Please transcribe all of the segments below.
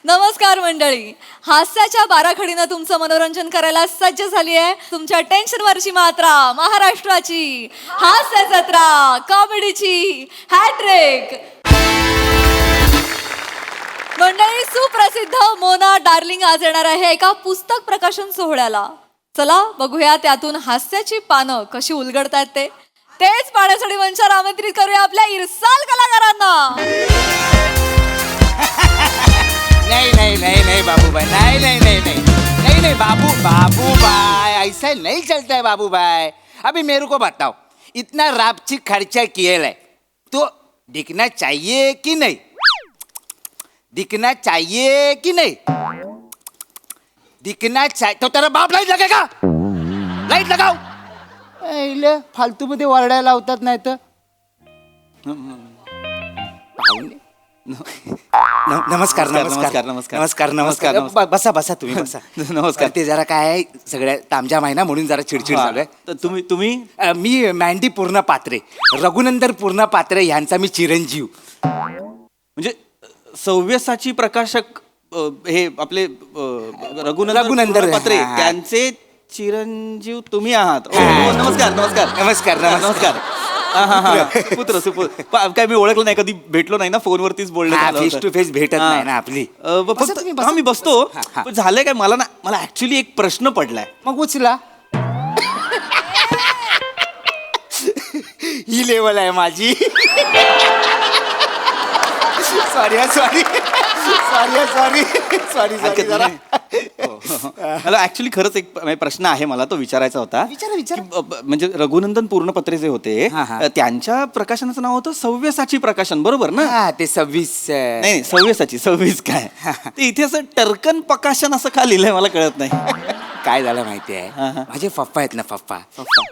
नमस्कार मंडळी, हास्याच्या बाराखडीनं तुमचं मनोरंजन करायला सज्ज झाली आहे तुमच्या टेन्शनवरची मात्रा, महाराष्ट्राची हास्य जत्रा, कॉमेडीची हॅट्रिक. मंडळी, सुप्रसिद्ध मोना डार्लिंग आज येणार आहे एका पुस्तक प्रकाशन सोहळ्याला. चला बघूया त्यातून हास्याची पानं कशी उलगडतायत तेच पाहण्यासाठी मंचावर आमंत्रित करूया आपल्या इरसाल कलाकारांना. नहीं नहीं नहीं नहीं बाबू भाई, नहीं नहीं नहीं नहीं नहीं नहीं बाबू भाई, ऐसा नहीं चलता है बाबू भाई. अभी मेरे को बताओ, इतना रापची खर्चा किया है तो दिखना चाहिए कि नहीं? दिखना चाहिए कि नहीं? दिखना चाहिए तो तेरा बाप लाइट लगेगा. लाइट लगाओ. फालतू मध्ये वरडायला लावतात नाही तर पाहुणे. नमस्कार नमस्कार नमस्कार नमस्कार नमस्कार. बसा बसा तुम्ही बसा. नमस्कार. ते जरा काय आहे, सगळ्या तामजाम आहे ना म्हणून जरा चिडचिड झालं आहे. तर तुम्ही मी मँडी पूर्ण पात्रे, रघुनंदन पूर्ण पात्रे यांचा मी चिरंजीव. म्हणजे सव्यसाची प्रकाशक हे आपले रघुनंदन पात्रे हा, हा. त्यांचे चिरंजीव तुम्ही आहात. नमस्कार नमस्कार नमस्कर नमस्कार. पुत्र सुपुत्र काय मी ओळखलं नाही, कधी भेटलो नाही ना, फोनवरतीच बोलणं फेस टू फेस भेटत नाही ना आपली. बसा तुम्ही, बसा. मी बसतो. हा. पण झालंय काय, मला ऍक्च्युली एक प्रश्न पडलाय. मग उचला. ही लेवल आहे माझी. Sorry sorry sorry sorry sorry sorry जरा. मला ऍक्च्युली खरंच एक प्रश्न आहे, मला तो विचारायचा होता. विचारा विचारा. म्हणजे रघुनंदन पूर्णपत्रे जे होते हा, हा. त्यांच्या प्रकाशनाचं नाव होतं सव्यसाची प्रकाशन, बरोबर ना? हा, ते 26 नाही सव्यसाची 26 काय ते इथे असं टर्कन प्रकाशन असं का लिहिलंय मला कळत नाही. काय झालं माहिती आहे, हा, हा. माझे पप्पा आहेत ना, पप्पा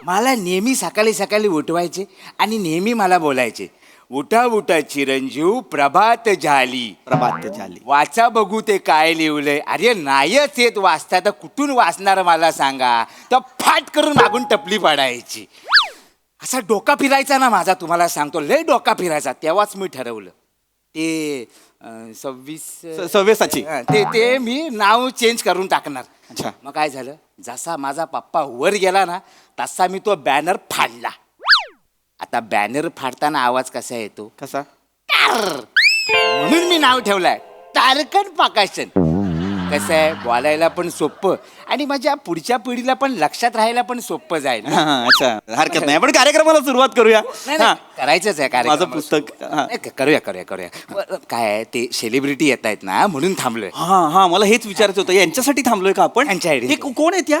मला नेहमी सकाळी सकाळी उठवायचे आणि नेहमी मला बोलायचे, उठा उठा चिरंजीव, प्रभात झाली. प्रभात झाली. वाचा बघू ते काय लिहिलंय. अरे नाहीच येत वाचता तर कुठून वाचणार मला सांगा. तर फाट करून मागून टपली पाडायची. असा डोका फिरायचा ना माझा, तुम्हाला सांगतो लय डोका फिरायचा. तेव्हाच मी ठरवलं ते 26 सव्यसाची. ते ते मी नाव चेंज करून टाकणार. अच्छा. मग काय झालं, जसा माझा पप्पा वर गेला ना तसा मी तो बॅनर फाडला. आता बॅनर फाडताना आवाज कसा येतो, कसा? म्हणून मी नाव ठेवलंय तारकन प्रकाशन. कसं आहे, बोलायला पण सोपं आणि माझ्या पुढच्या पिढीला पण लक्षात राहायला पण सोपं जाईल ना. अच्छा, हरकत नाही. आपण कार्यक्रमाला सुरुवात करूया. नाही, नाही, करायचंच आहे कार्यक्रम. माझं पुस्तक. नाही, करूया करूया करूया. काय आहे, ते सेलिब्रिटी येत आहेत ना म्हणून थांबलोय. हा, मला हेच विचारायचं होतं, यांच्यासाठी थांबलोय का आपण? यांच्यासाठी. हे कोण आहेत या?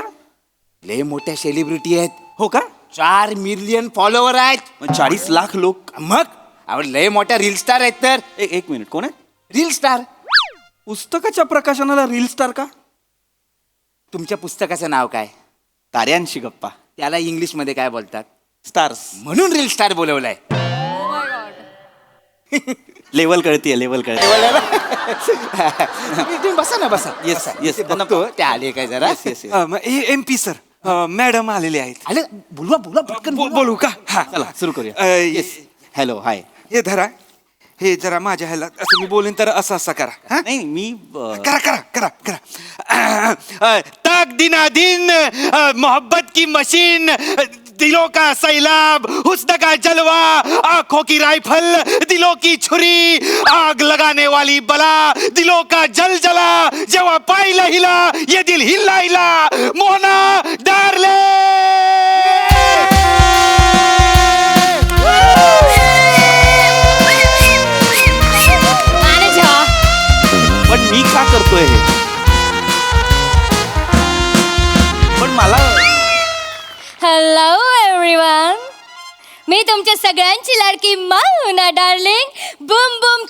लय मोठ्या सेलिब्रिटी आहेत. हो का? 4 मिलियन फॉलोवर आहेत. 40 लाख लोक. मग आपण लय मोठ्या रील स्टार आहेत. तर एक मिनिट, कोण आहे? Reel star. पुस्तकाच्या प्रकाशनाला रील स्टार का? तुमच्या पुस्तकाचं नाव काय? ताऱ्यांशी गप्पा. त्याला इंग्लिश मध्ये काय बोलतात? स्टार्स. म्हणून रील स्टार बोलवलाय. लेवल कळतीये, लेवल कळते. तुम्ही बसा ना, बसा. Yes, yes. बघतो ते आले काय जरा. MP सर, मॅडम आलेले आहेत. आले, बोलवा बोलवा पटकन बोलवा. बोलू का? हा, चला सुरू करूया. येस. हॅलो, हाय. हे धरा, हे जरा माझ्या ह्याला असं मी बोलेन तर असं असं करा. हा? नाही मी करा करा करा करा. तक दिना दिन मोहब्बत की मशीन, दिलों का सैलाब, हुस्न का जलवा, आंखों की राइफल, दिलों की छुरी, आग लगाने वाली बला, दिलों का जल जला, जेव्हा पाहिला हिला ये दिल हिला हिला, मोना डार्लिंग. पण मी का करतोय हे? पण मला हॅलो एव्हरीवन, मी तुमच्या सगळ्यांची लाडकी Mona darling. Boom boom.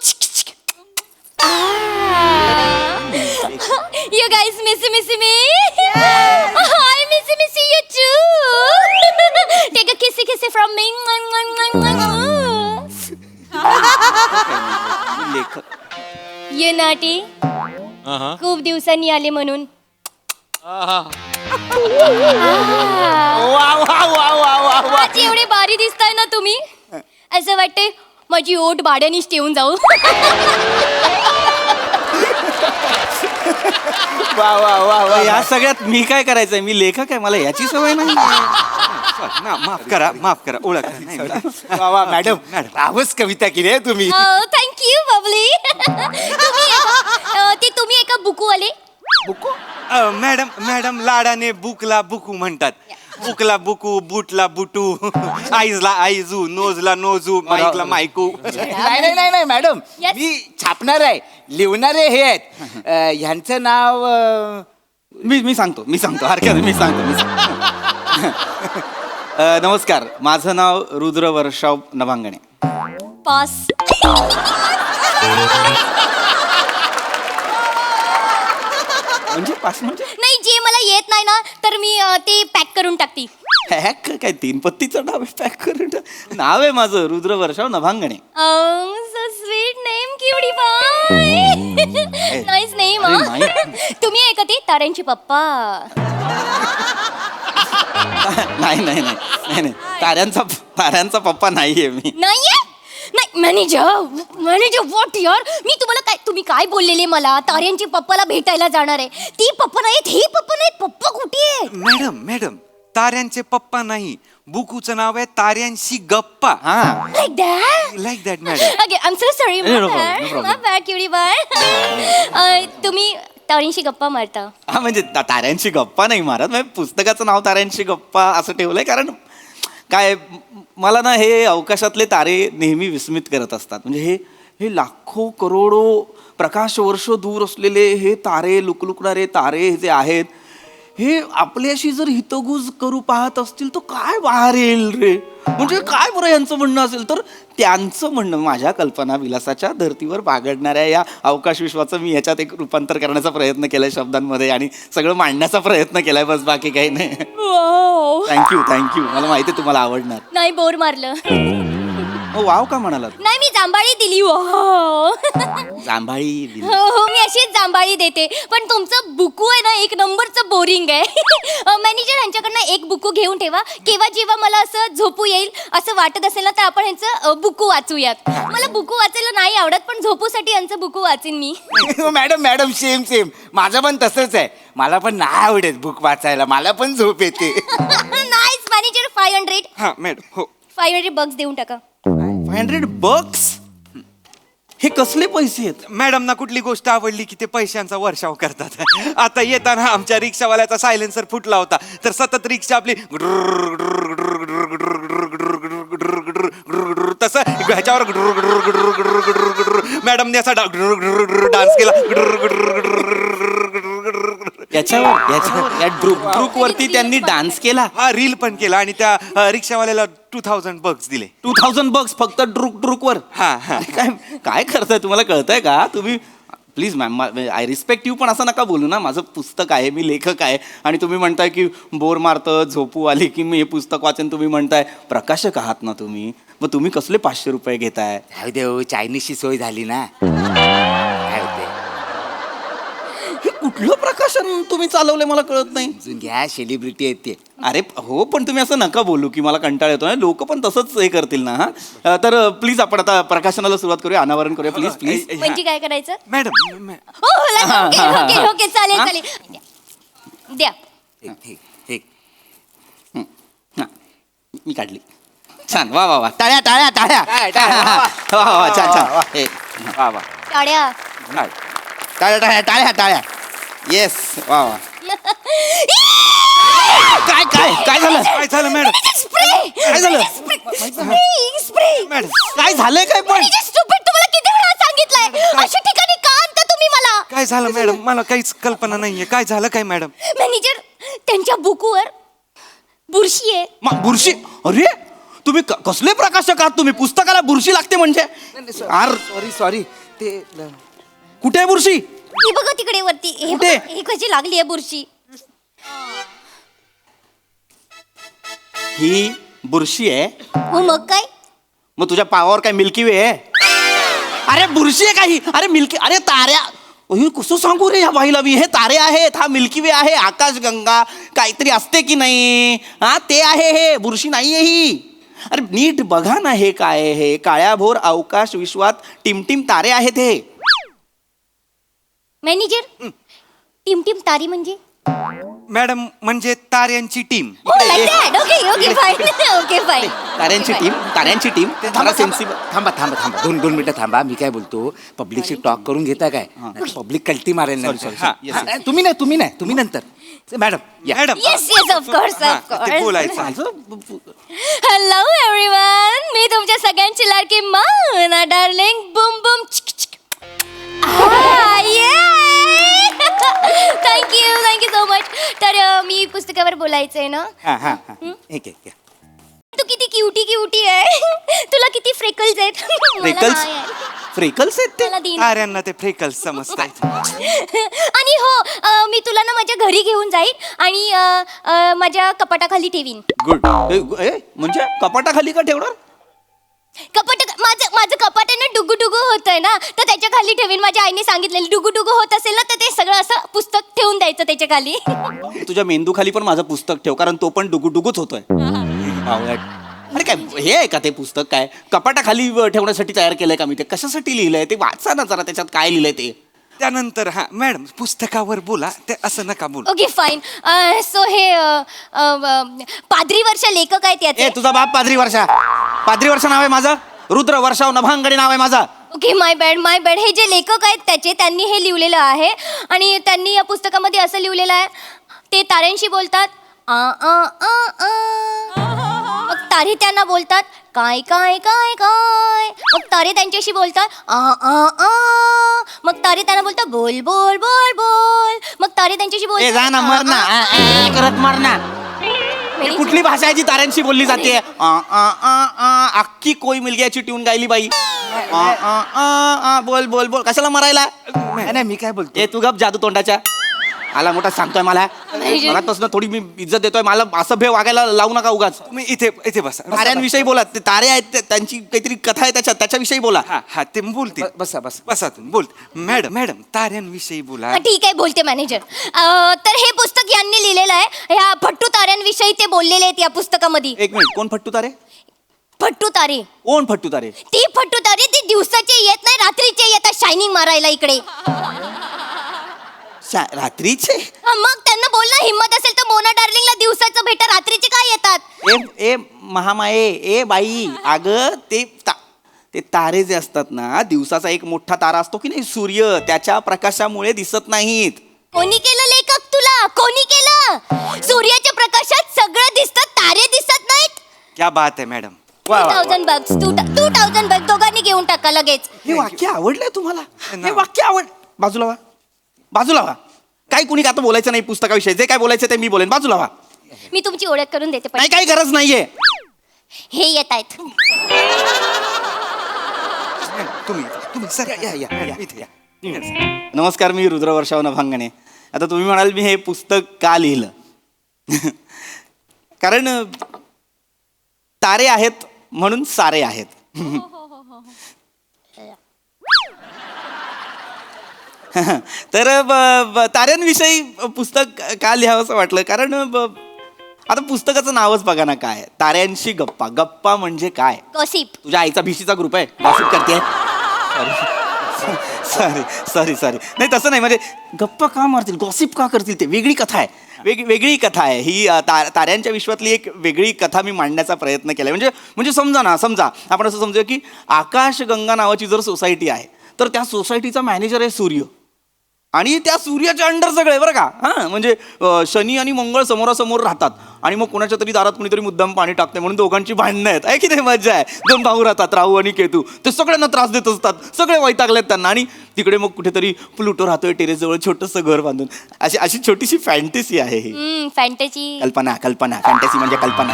You guys miss me? I miss you too. Take a kissy from me. लेखक. You naughty. खूप दिवसांनी आले म्हणून. वा वा वा वा वा वा. आज एवढे भारी दिसताय ना तुम्ही, असं वाटतंय माझी ओट भाड्यानेच ठेवून जाऊ. वा वा वा वा या सगळ्यात मी काय करायचंय? मी लेखक आहे, मला याची सवय नाही. माफ करा ओळख नाही. वा वा मॅडम रावच कविता केली आहे तुम्ही. थँक्यू बबली. तुम्ही एका बुकूवाले. मॅडम लाडाने बुकला बुकू म्हणतात. बुकला बुकू, बूटला बुटू, आईजला आईजू, नोजला नोजू, माईकला मायकू. नाही मॅडम Yes. मी छापणार आहे, लिवणारे हे आहेत. ह्यांचं नाव मी सांगतो हरकत नाही, मी सांगतो. नमस्कार, माझं नाव रुद्र वर्षाव नभांगणे. पास. म्हणजे पास म्हणजे नाही, जे मला येत नाही ना तर मी ते पॅक करून टाकते. पॅक काय? 3 पत्तीचं नाव आहे, पॅक करून नाव आहे माझं रुद्र वर्षाव नभांगणे. सो स्वीट नेम, क्युटी पाय. Nice name. अरे नाही. तुम्ही आहे का ते ताऱ्यांचे पप्पा? नाही ताऱ्यांचा पप्पा नाहीये मी. नाहीये? नाही मॅनेजर व्हॉट यार, मी तुम्ही काय बोललेले मला? ताऱ्यांची पप्पाला भेटायला जाणार आहे. ती पप्पा नाहीत, हे पप्पा नाहीत. पप्पा कुठे आहे? मॅडम ताऱ्यांचे पप्पा नाही, बुकूचं नाव आहे ताऱ्यांशी गप्पा. हा like that madam. Okay, I am so sorry. No problem. My bad cutie bye. तुम्ही ताऱ्यांशी गप्पा मारता? हा म्हणजे ताऱ्यांची गप्पा नाही मारत, म्हणजे पुस्तकाचं नाव ताऱ्यांची गप्पा असं ठेवलंय कारण काय मला ना हे अवकाशातले तारे नेहमी विस्मित करत असतात. म्हणजे हे लाखो करोडो प्रकाश वर्ष दूर असलेले हे तारे, लुकलुकणारे तारे जे आहेत, हे आपल्याशी जर हितगुज करू पाहत असतील तर काय बाहेर येईल रे? म्हणजे काय बरं यांचं म्हणणं असेल तर त्यांचं म्हणणं माझ्या कल्पना विलासाच्या धर्तीवर बागडणाऱ्या या अवकाश विश्वाचं मी याच्यात एक रूपांतर करण्याचा प्रयत्न केलाय शब्दांमध्ये आणि सगळं मांडण्याचा प्रयत्न केलाय, बस बाकी काही नाही. थँक्यू मला माहिती आहे तुम्हाला आवडणार. नाही, बोर मारलं. वाव का म्हणालात? नाही, मी जांभाळी दिली. हो जांभाळी दिली. हो, मी अशीच जांभाळी देते. पण तुमचं बुकू आहे ना, एक नंबरचं बोरिंग आहे. मॅनेजर, ह्यांच्याकडनं एक बुकू घेऊन ठेवा. केव्हा जेव्हा मला असं झोपू येईल असं वाटत असेल ना तर आपण ह्यांचं बुकू वाचूयात. मला बुकू वाचायला नाही आवडत, पण झोपूसाठी यांचं बुकू वाचीन मी. मॅडम सेम माझं पण तसंच आहे. मला पण नाही आवडत बुक वाचायला, मला पण झोप येते. Nice manager. 500. हा मॅडम हो. 500 बक्स देऊन टाका. 500 bucks? हे कसले पैसे आहेत? मॅडम ना कुठली गोष्ट आवडली की ते पैशांचा वर्षाव करतात. आता येताना आमच्या रिक्षावाल्याचा सायलेन्सर फुटला होता तर सतत रिक्षा आपली तसं ह्याच्यावर मॅडमने असा डान्स केला. याच्यावर या ड्रुक वरती त्यांनी डान्स केला. हा रील पण केला आणि त्या रिक्षावाल्याला 2000 bucks दिले. 2000 bucks फक्त ड्रुक वर. हा. काय करताय? तुम्हाला कळतंय का? तुम्ही please ma'am, I respect you, पण असं नका बोलू ना. माझं पुस्तक आहे, मी लेखक आहे आणि तुम्ही म्हणताय की बोर मारतं, झोपू आली की मी हे पुस्तक वाचेन. तुम्ही म्हणताय प्रकाशक आहात ना तुम्ही, मग तुम्ही कसले 500 रुपये घेताय? जाऊ दे, चायनीजची सोय झाली ना. काय होते? हे कुठलं प्रकाशन तुम्ही चालवलंय मला कळत नाही. अजून घ्या, सेलिब्रिटी येते. अरे हो, पण तुम्ही असं नका बोलू की मला कंटाळ येतो. लोक पण तसंच हे करतील ना. हा तर प्लीज आपण आता प्रकाशनाला सुरुवात करूया, अनावरण करूया प्लीज. म्हणजे काय करायचं? मॅडम ओके, चालेल. द्या. ठीक. हा, मी काढली. छान, वा टाळ्या. वा छान. हे, टाळ्या. टाळ्या. येस, वा. काय झालं? काय झालं मॅडम? काय झालं? स्प्रे. मॅडम काय झालंय काय पण? तुम्हाला किती वेळा सांगितलंय अशा ठिकाणी का आणता तुम्ही मला? काय झालं मॅडम? मला काहीच कल्पना नाहीये. काय झालं काय मॅडम? मॅनेजर, त्यांच्या बुकवर बुरशी आहे. बुरशी? अरे तुम्ही कसले प्रकाशक आहात तुम्ही? पुस्तकाला बुरशी लागते म्हणजे? सॉरी ते कुठे आहे बुरशी? ही बघा तिकडे वरती. हे कुठे? बघा, ही कशी लागली आहे बुरशी. ही बुरशी आहे? हो मग काय? मग तुझ्या पावावर काय मिल्की वे आहे? अरे बुरशी आहे काही? अरे मिल्की, अरे ताऱ्या. कसं सांगू रे ह्या बाईला मी? हे तारे आहेत, हा मिल्की वे आहे, आकाशगंगा काहीतरी असते की नाही. हा ते आहे, हे बुरशी नाहीये ही. अरे नीट बघा ना, हे काय आहे? हे काळ्याभोर अवकाश विश्वात टिमटिम तारे आहेत हे. मॅनेजर, टिम तारी म्हणजे मॅडम म्हणजे ताऱ्यांची team. Okay fine okay fine ताऱ्यांची टीम थांबा सेन्सिबल थांबा थांबा थांबा 2 मिनिटं थांबा. मी काय बोलतो पब्लिकशी टॉक करून घेता काय पब्लिक कल्टी मारेल नंतर. हा, हा, तुम्ही नंतर मॅडम या. मॅडम येस ऑफ कोर्स ते बोलायचं. हॅलो एव्हरीवन, मी तुमच्या सगळ्यांची लाडकी Mona darling Bum Bum thank you so much. तर मी पुस्तकावर बोलायचंय ना. हा हा हा एक एक या. तू किती क्युटी आहे. तुला किती फ्रेकल्स आहेत. फ्रेकल्स फ्रेकल्स आहेत ते मला दिन. ताऱ्यांना ते फ्रेकल्स समजतायत. आणि हो मी तुला ना माझ्या घरी घेऊन जाईन आणि माझ्या कपाटाखाली ठेवीन. गुड म्हणजे कपाटाखाली का ठेवणार? माझं कपाट आहे ना डुगू होतंय ना, तर त्याच्या खाली ठेवीन. माझ्या आईने सांगितलेलं डुगू होत असेल ना तर ते सगळं असं पुस्तक ठेवून द्यायचं त्याच्या खाली. तुझ्या मेंदू खाली पण माझं पुस्तक ठेव, कारण तो पण डुगूच होतोय. अरे काय हे आहे का ते पुस्तक? काय कपाटाखाली ठेवण्यासाठी तयार केलंय का मी? ते कशासाठी लिहिलंय ते वाचा ना जरा, त्याच्यात काय लिहिलंय ते. त्यानंतर हा मॅडम पुस्तकावर बोला, ते असं नका बोलू. Okay fine. सो हे पाद्री वर्षा लेखक आहेत याचे. तुझा बाप पाद्री वर्षा नाव आहे माझं. रुद्र वर्षाव नभांगडी नाव आहे माझा. ओके माय बॅड. हे जे लेखक आहेत त्याचे, त्यांनी हे लिहिलेलं आहे आणि त्यांनी या पुस्तकामध्ये असं लिहिलेलं आहे, ते ताऱ्यांशी बोलतात आ आ आ आ. मग तारे त्यांना बोलतात काय काय काय काय. मग तारे त्यांच्याशी बोलतात आ आ आ. मग तारे त्यांना बोलतात बोल बोल बोल बोल. मग तारे त्यांच्याशी बोलतात जा ना आ, मर ना आ, करत मर ना. मेरी- कुठली भाषा आहे जी ताऱ्यांशी बोलली जाते? अख्खी कोई मिलग्याची ट्यून गायली बाई. बोल बोल बोल कशाला मरायला? नाही मी काय बोलतो तू गप जादू तोंडाच्या. आला मोठा सांगतोय मला. मनापासून थोडी मी इज्जत देतोय. मला असभ्य वागायला लावू नका उगाच. तुम्ही इथे बसा. ताऱ्यांविषयी बोला. ते तारे आहेत त्यांची काहीतरी कथा आहे त्याच्याविषयी बोला. हा ते बोलते. बसा बसा तुम्ही बोल. मॅडम ताऱ्यांविषयी बोला. हा, ठीक आहे बोलते मॅनेजर. तर हे पुस्तक यांनी लिहिलेलं आहे. ह्या फट्टू ताऱ्यांविषयी ते बोललेले आहेत या पुस्तकामध्ये. एक मिनिट, कोण फट्टू तारे? फट्टू तारे. कोण फट्टू तारे? ती फट्टू तारे ती दिवसाचे येत नाही, रात्रीचे येतात शायनिंग मारायला इकडे. रात्रीचे? मग त्यांना बोल ना, हिम्मत असेल तर मोना डार्लिंगला दिवसाचं भेटा, रात्रीचे काय येतात? ए महामाये, ए बाई, अगं ते तारे जे असतात ना, दिवसाचा एक मोठा तारा असतो की नाही सूर्य, त्याच्या प्रकाशामुळे दिसत नाहीत. कोणी केलं लेखक तुला? कोणी केलं? सूर्याच्या प्रकाशात सगळं दिसतं, तारे दिसत नाहीत. क्या बात आहे मॅडम. 2000 bucks 2000 bucks दोघांनी घेऊन टाका लगेच. हे वाक्य आवडलंय तुम्हाला? हे वाक्य बाजूला व्हा. काय कुणी आता बोलायचं नाही पुस्तकाविषयी. जे काय बोलायचं ते मी बोलेन. बाजूला व्हा. मी तुमची ओळख करून देते पण नाही, काही गरज नाहीये. हे येत आहेत. तुम्ही सर या. इथे या. नमस्कार, मी रुद्र वर्षाव नभांगणे. आता तुम्ही म्हणाल मी हे पुस्तक का लिहिलं? कारण तारे आहेत म्हणून सारे आहेत. तर ताऱ्यांविषयी पुस्तक का लिहावं असं वाटलं? कारण आता पुस्तकाचं नावच बघा ना काय, ताऱ्यांशी गप्पा म्हणजे काय? गॉसिप. तुझ्या आईचा भिशीचा ग्रुप आहे, गॉसिप करते. सॉरी नाही तसं नाही. म्हणजे गप्पा का मारतील, गॉसिप का करतील? ते वेगळी कथा आहे. वेगळी कथा आहे ही. ताऱ्यांच्या विश्वातली एक वेगळी कथा मी मांडण्याचा प्रयत्न केला. म्हणजे समजा आपण असं समजूया की आकाशगंगा नावाची जर सोसायटी आहे, तर त्या सोसायटीचा मॅनेजर आहे सूर्य. आणि त्या सूर्याच्या अंडर सगळे बरं का. हां, म्हणजे शनी आणि मंगळ समोरासमोर राहतात आणि मग कोणाच्या तरी दारात कुणीतरी मुद्दाम पाणी टाकते म्हणून दोघांची भांडणं आहेत. आहे की नाही? मज्जा आहे. 2 भाऊ राहतात, राहू आणि केतू. ते सगळ्यांना त्रास देत असतात, सगळे वैतागलेत त्यांना. आणि तिकडे मग कुठेतरी प्लुटो राहतोय टेरेसजवळ छोटंसं घर बांधून. अशी छोटीशी फॅन्टसी आहे ही. फॅन्टसी. कल्पना फॅन्टसी म्हणजे कल्पना.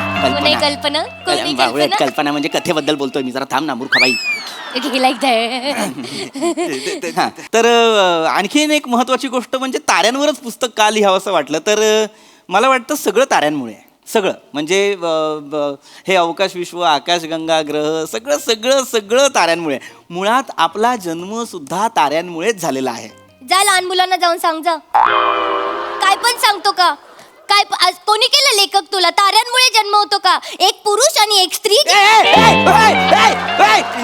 कल्पना म्हणजे कथेबद्दल बोलतोय मी. जरा थांब ना मूर्खबाई. तर आणखीन एक महत्वाची गोष्ट म्हणजे ताऱ्यांवरच पुस्तक का लिहावं असं वाटलं? तर मला वाटतं सगळं ताऱ्यांमुळे आहे. सगळं म्हणजे हे अवकाश विश्व, आकाशगंगा, ग्रह, सगळं ताऱ्यांमुळे. मुळात आपला जन्म सुद्धा ताऱ्यांमुळेच झालेला आहे. जा लहान मुलांना जाऊन सांग जा. काय पण सांगतो का? काय कोणी केलं लेखक तुला? ताऱ्यांमुळे जन्म होतो का? एक पुरुष आणि एक स्त्री.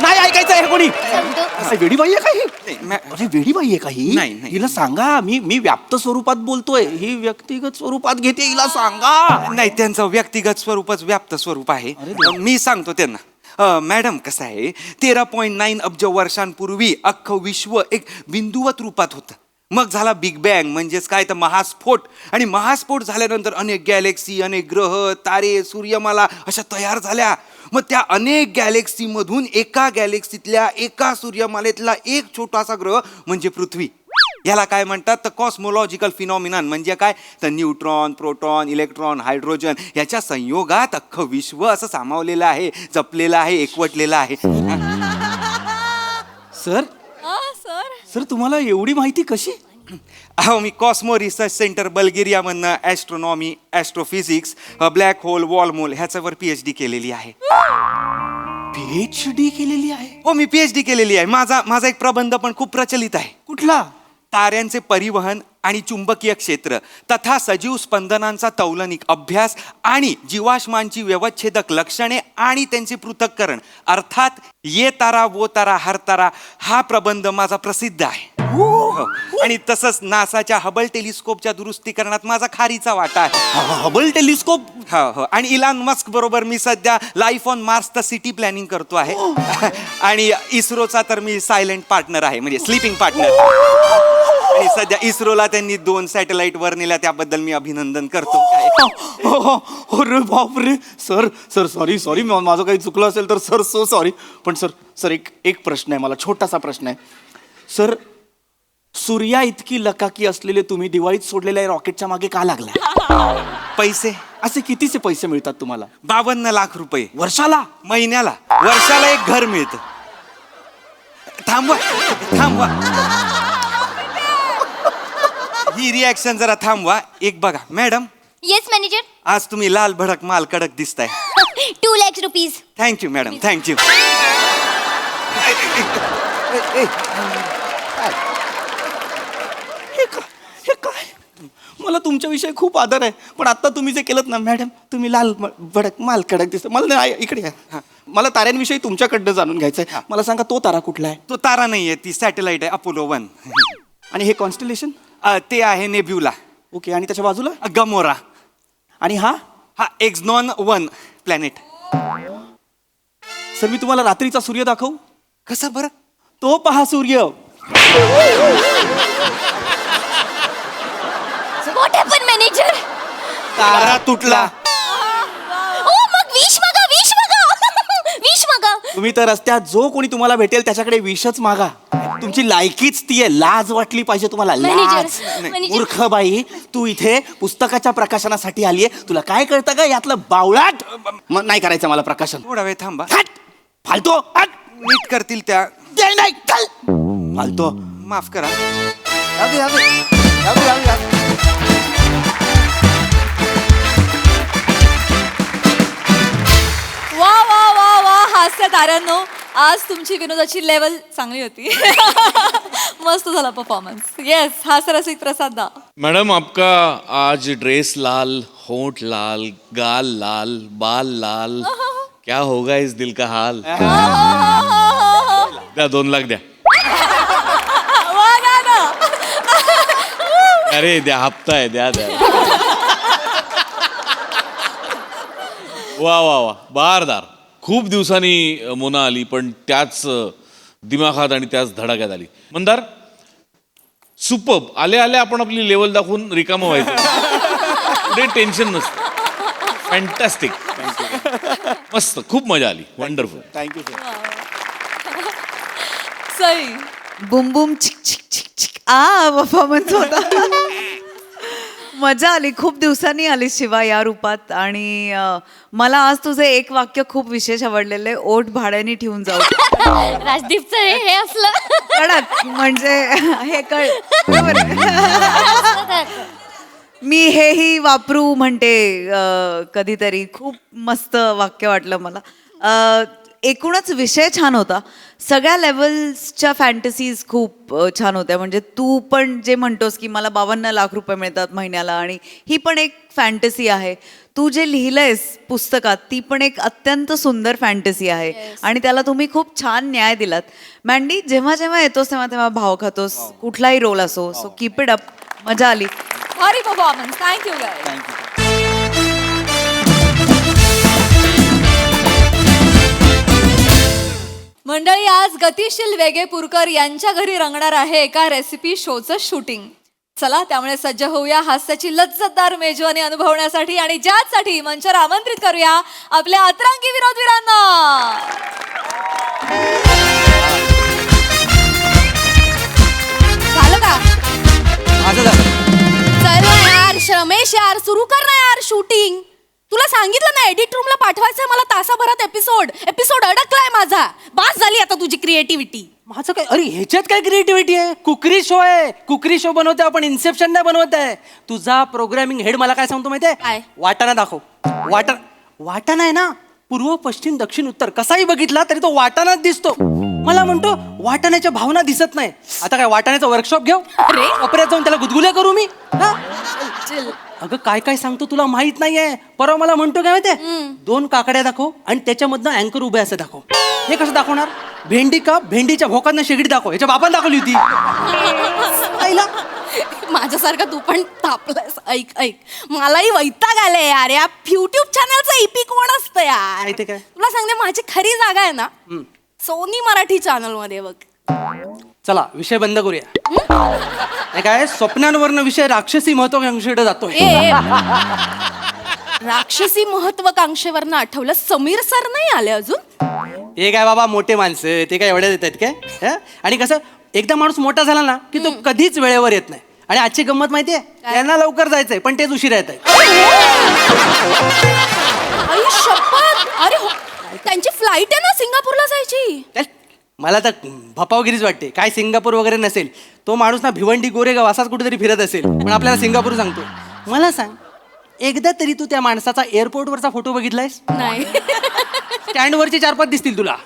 नाही ऐकायचं आहे कोणी. सांगतो. असं वेडीबाई आहे काही? नाही, अरे वेडीबाई आहे काही? नाही, नाही. हिला सांगा, मी व्याप्त स्वरूपात बोलतोय, ही व्यक्तिगत स्वरूपात घेते, हिला सांगा. नाही, त्यांचं व्यक्तिगत स्वरूपच व्याप्त स्वरूप आहे. मी सांगतो त्यांना. मॅडम, कसं आहे, 13.9 अब्ज वर्षांपूर्वी अख्खं विश्व एक बिंदुवत रूपात होतं. मग झाला बिग बँग, म्हणजेच काय तर महास्फोट. आणि महास्फोट झाल्यानंतर अनेक गॅलेक्सी, अनेक ग्रह, तारे, सूर्यमाला अशा तयार झाल्या. मग त्या अनेक गॅलेक्सीमधून एका गॅलेक्सीतल्या एका सूर्यमालेतला एक छोटासा ग्रह म्हणजे पृथ्वी. याला काय म्हणतात तर कॉस्मोलॉजिकल फिनॉमिनन. म्हणजे काय तर न्यूट्रॉन, प्रोटॉन, इलेक्ट्रॉन, हायड्रोजन याच्या संयोगात अख्खं विश्व असं सामावलेलं आहे, जपलेलं आहे, एकवटलेलं आहे. सर सर सर तुम्हाला एवढी माहिती कशी? अहो, मी कॉस्मो रिसर्च सेंटर बल्गेरियामधनं astronomy, astrophysics, black hole, wormhole ह्याच्यावर PhD केलेली आहे. PhD केलेली आहे? हो, मी PhD केलेली आहे. माझा एक प्रबंध पण खूप प्रचलित आहे. कुठला? ताऱ्यांचे परिवहन आणि चुंबकीय क्षेत्र तथा सजीव स्पंदनांचा तौलनिक अभ्यास आणि जीवाश्मांची व्यवच्छेदक लक्षणे आणि त्यांचे पृथक्करण, अर्थात ये तारा वो तारा हर तारा हा प्रबंध माझा प्रसिद्ध आहे. हो. आणि तसंच नासाच्या हबल टेलिस्कोपच्या दुरुस्तीकरणात माझा खारीचा वाटा आहे. Hubble telescope? हो हो. आणि इलॉन मस्क बरोबर मी सध्या लाईफ ऑन मार्सचं सिटी प्लॅनिंग करतो आहे. आणि इस्रोचा तर मी सायलेंट पार्टनर आहे, म्हणजे स्लीपिंग पार्टनर. आणि सध्या इस्रोला त्यांनी 2 सॅटेलाइट वर नेल्या, त्याबद्दल मी अभिनंदन करतो. अरे बापरे. सर सॉरी माझं काही चुकलं असेल तर सर सो सॉरी. पण सर एक प्रश्न आहे, मला छोटासा प्रश्न आहे. सर, सूर्या इतकी लकाकी असलेले तुम्ही दिवाळीत सोडलेल्या रॉकेटच्या मागे का लागला? पैसे? असे कितीचे पैसे मिळतात तुम्हाला? 52 लाख रुपये वर्षाला? महिन्याला. वर्षाला एक घर मिळतं. थांबवा ही रिॲक्शन जरा थांबवा. एक बघा मॅडम, येस मॅनेजर. आज तुम्ही लाल भडक माल कडक दिसताय. 2 lakh rupees. Thank you madam, thank you. हे काय? मला तुमच्याविषयी खूप आदर आहे, पण आता तुम्ही जे केलं ना मॅडम, तुम्ही लाल भडक माल कडक दिसत. मला नाही, इकडे या. मला ताऱ्यांविषयी तुमच्याकडनं जाणून घ्यायचंय. मला सांगा, तो तारा कुठला आहे? तो तारा नाहीये, ती सॅटेलाइट आहे, अपोलो 1. आणि हे कॉन्स्टलेशन? ते आहे नेब्युला. ओके. आणि त्याच्या बाजूला? गमोरा. आणि हा? हा एक्झनॉन 1 प्लॅनेट. सर, मी तुम्हाला रात्रीचा सूर्य दाखवू? कसं बरं? तो पहा सूर्य. What happen manager? तारा तुटला. ओ मग विश मागा. विश मागा. तुम्ही तर रस्त्यात जो कोणी तुम्हाला भेटेल त्याच्याकडे विषच मागा. तुमची लायकीच ती आहे. लाज वाटली पाहिजे तुम्हाला. लाज. मॅनेजर. मूर्ख बाई, तू इथे पुस्तकाच्या प्रकाशनासाठी आलीये. तुला काय कळतं का यातलं बावळाट? नाही करायचं मला प्रकाशन. थोडा वेळ थांबा. हट! फालतो. हट! नीट करतील त्या. नाही, चल. फालतो. माफ करा. वा वा वा वा हास्य ताऱ्यांनो, आज तुमची विनोदाची लेवल चांगली होती. मस्त झाला परफॉर्मन्स. येस, हास्यरसिक प्रसाद दा. मैडम, आपका आज ड्रेस लाल, होंठ लाल, गाल लाल, बाल लाल, क्या होगा इस दिल का हाल. द्या 2 लाख द्या. वा ना ना. अरे द्या, हप्ता आहे, द्या. वा वा वा, बहारदार. खूप दिवसांनी मोना आली, पण त्याच दिमाखात आणि त्याच धडाक्यात आली. मंदार, सुपर्ब. आले आपण आपली लेवल दाखवून रिकामं व्हायचं. टेन्शन नसतं. फॅन्टॅस्टिक. मस्त, खूप मजा आली. Wonderful. Thank you sir. Sai. Boom boom चिक चिक चिक चिक परफॉर्मन्स होता. मजा आली. खूप दिवसांनी आली शिवा या रूपात. आणि मला आज तुझं एक वाक्य खूप विशेष आवडलेलं आहे, ओठ भाड्याने ठेवून जाऊ. राजदीपचं हे असलं. कडक म्हणजे हे कळ. बरोबर आहे. मी हेही वापरू म्हणते कधीतरी. खूप मस्त वाक्य वाटलं मला. एकूणच विषय छान होता. सगळ्या लेवल्सच्या फॅन्टसीज खूप छान होत्या. म्हणजे तू पण जे म्हणतोस की मला 52 लाख रुपये मिळतात महिन्याला, आणि ही पण एक फॅन्टसी आहे. तू जे लिहिलंयस पुस्तकात ती पण एक अत्यंत सुंदर फॅन्टसी आहे. आणि त्याला तुम्ही खूप छान न्याय दिलात. मँडी, जेव्हा जेव्हा येतोस तेव्हा तेव्हा भाव खातोस, कुठलाही रोल असो. So keep it up. मजा आली. भारी परफॉर्मन्स. Thank you guys. मंडळी, आज गतिशील वेगेपूरकर यांच्या घरी रंगणार आहे एका रेसिपी शोचं शूटिंग. चला त्यामुळे सज्ज होऊया हास्याची लज्जतदार मेजवानी अनुभवण्यासाठी, आणि ज्यासाठी मंचावर आमंत्रित करूया आपल्या अतरंगी विनोदवीरांना. झालं का? माझं झालं. चल ना यार श्रमेश, यार सुरू कर ना यार शूटिंग. तुला सांगितलं ना एडिट रूमला पाठवायचंय मला तासाभरात एपिसोड अडकलाय माझा. बास झाली आता तुझी क्रिएटिव्हिटी. माझं काय, अरे ह्याच्यात काय क्रिएटिव्हिटी आहे? कुकरी शो आहे, कुकरी शो बनवते आपण, इन्सेप्शन नाही बनवत आहे. तुझा प्रोग्रामिंग हेड मला काय सांगतो माहितीये? काय? वाटाणा दाखव. वाटाणा आहे ना, पूर्व पश्चिम दक्षिण उत्तर कसाही बघितला तरी तो वाटाणाच दिसतो. मला म्हणतो वाटाण्याच्या भावना दिसत नाही. आता काय वाटाण्याचं वर्कशॉप घेऊ? अरे वापऱ्यात जाऊन त्याला गुदगुल्या करू मी? हा? अगं काय काय सांगतो तुला माहित नाहीये. परवा मला म्हणतो काय माहितीये, 2 काकड्या दाखव आणि त्याच्यामधनं अँकर उभे असं दाखव. हे कसं दाखवणार? भेंडी का भेंडीच्या भोकांना शेगडी दाखव. याच्या बापान दाखवली होती. आईला माझ्यासारखा तू पण तापलास. ऐक मलाही वैताग आलाय यार. या युट्यूब चॅनलचं ईपी कोण असतं यार? माहिती काय? तुला सांगते माझी खरी जागा आहे ना सोनी मराठी चॅनल मध्ये बघ. चला विषय बंद करूया. नाही काय, स्वप्नांवरनं विषय राक्षसी महत्वाकांक्षेकडे जातोय. राक्षसी महत्वाकांक्षेवरनं आठवलं, समीर सर नाही आले अजून. हे काय बाबा, मोठे माणसं ते काय एवढ्या देत आहेत काय? हं? आणि कसं एकदा माणूस मोठा झाला ना की तो कधीच वेळेवर येत नाही. आणि आजची गंमत माहितीये, त्यांना लवकर जायचंय पण तेच उशिरा येत आहे. आई शपथ. अरे हो, त्यांची फ्लाईट आहे ना सिंगापूरला जायची. मला तर भपावगिरीच वाटते. काय सिंगापूर वगैरे नसेल, तो माणूस ना भिवंडी गोरेगाव असाच कुठेतरी फिरत असेल, पण आपल्याला सिंगापूर सांगतो. मला सांग, एकदा तरी तू त्या माणसाचा एअरपोर्टवरचा फोटो बघितलायस? नाही. स्टँडवरचे 4-5 दिसतील तुला.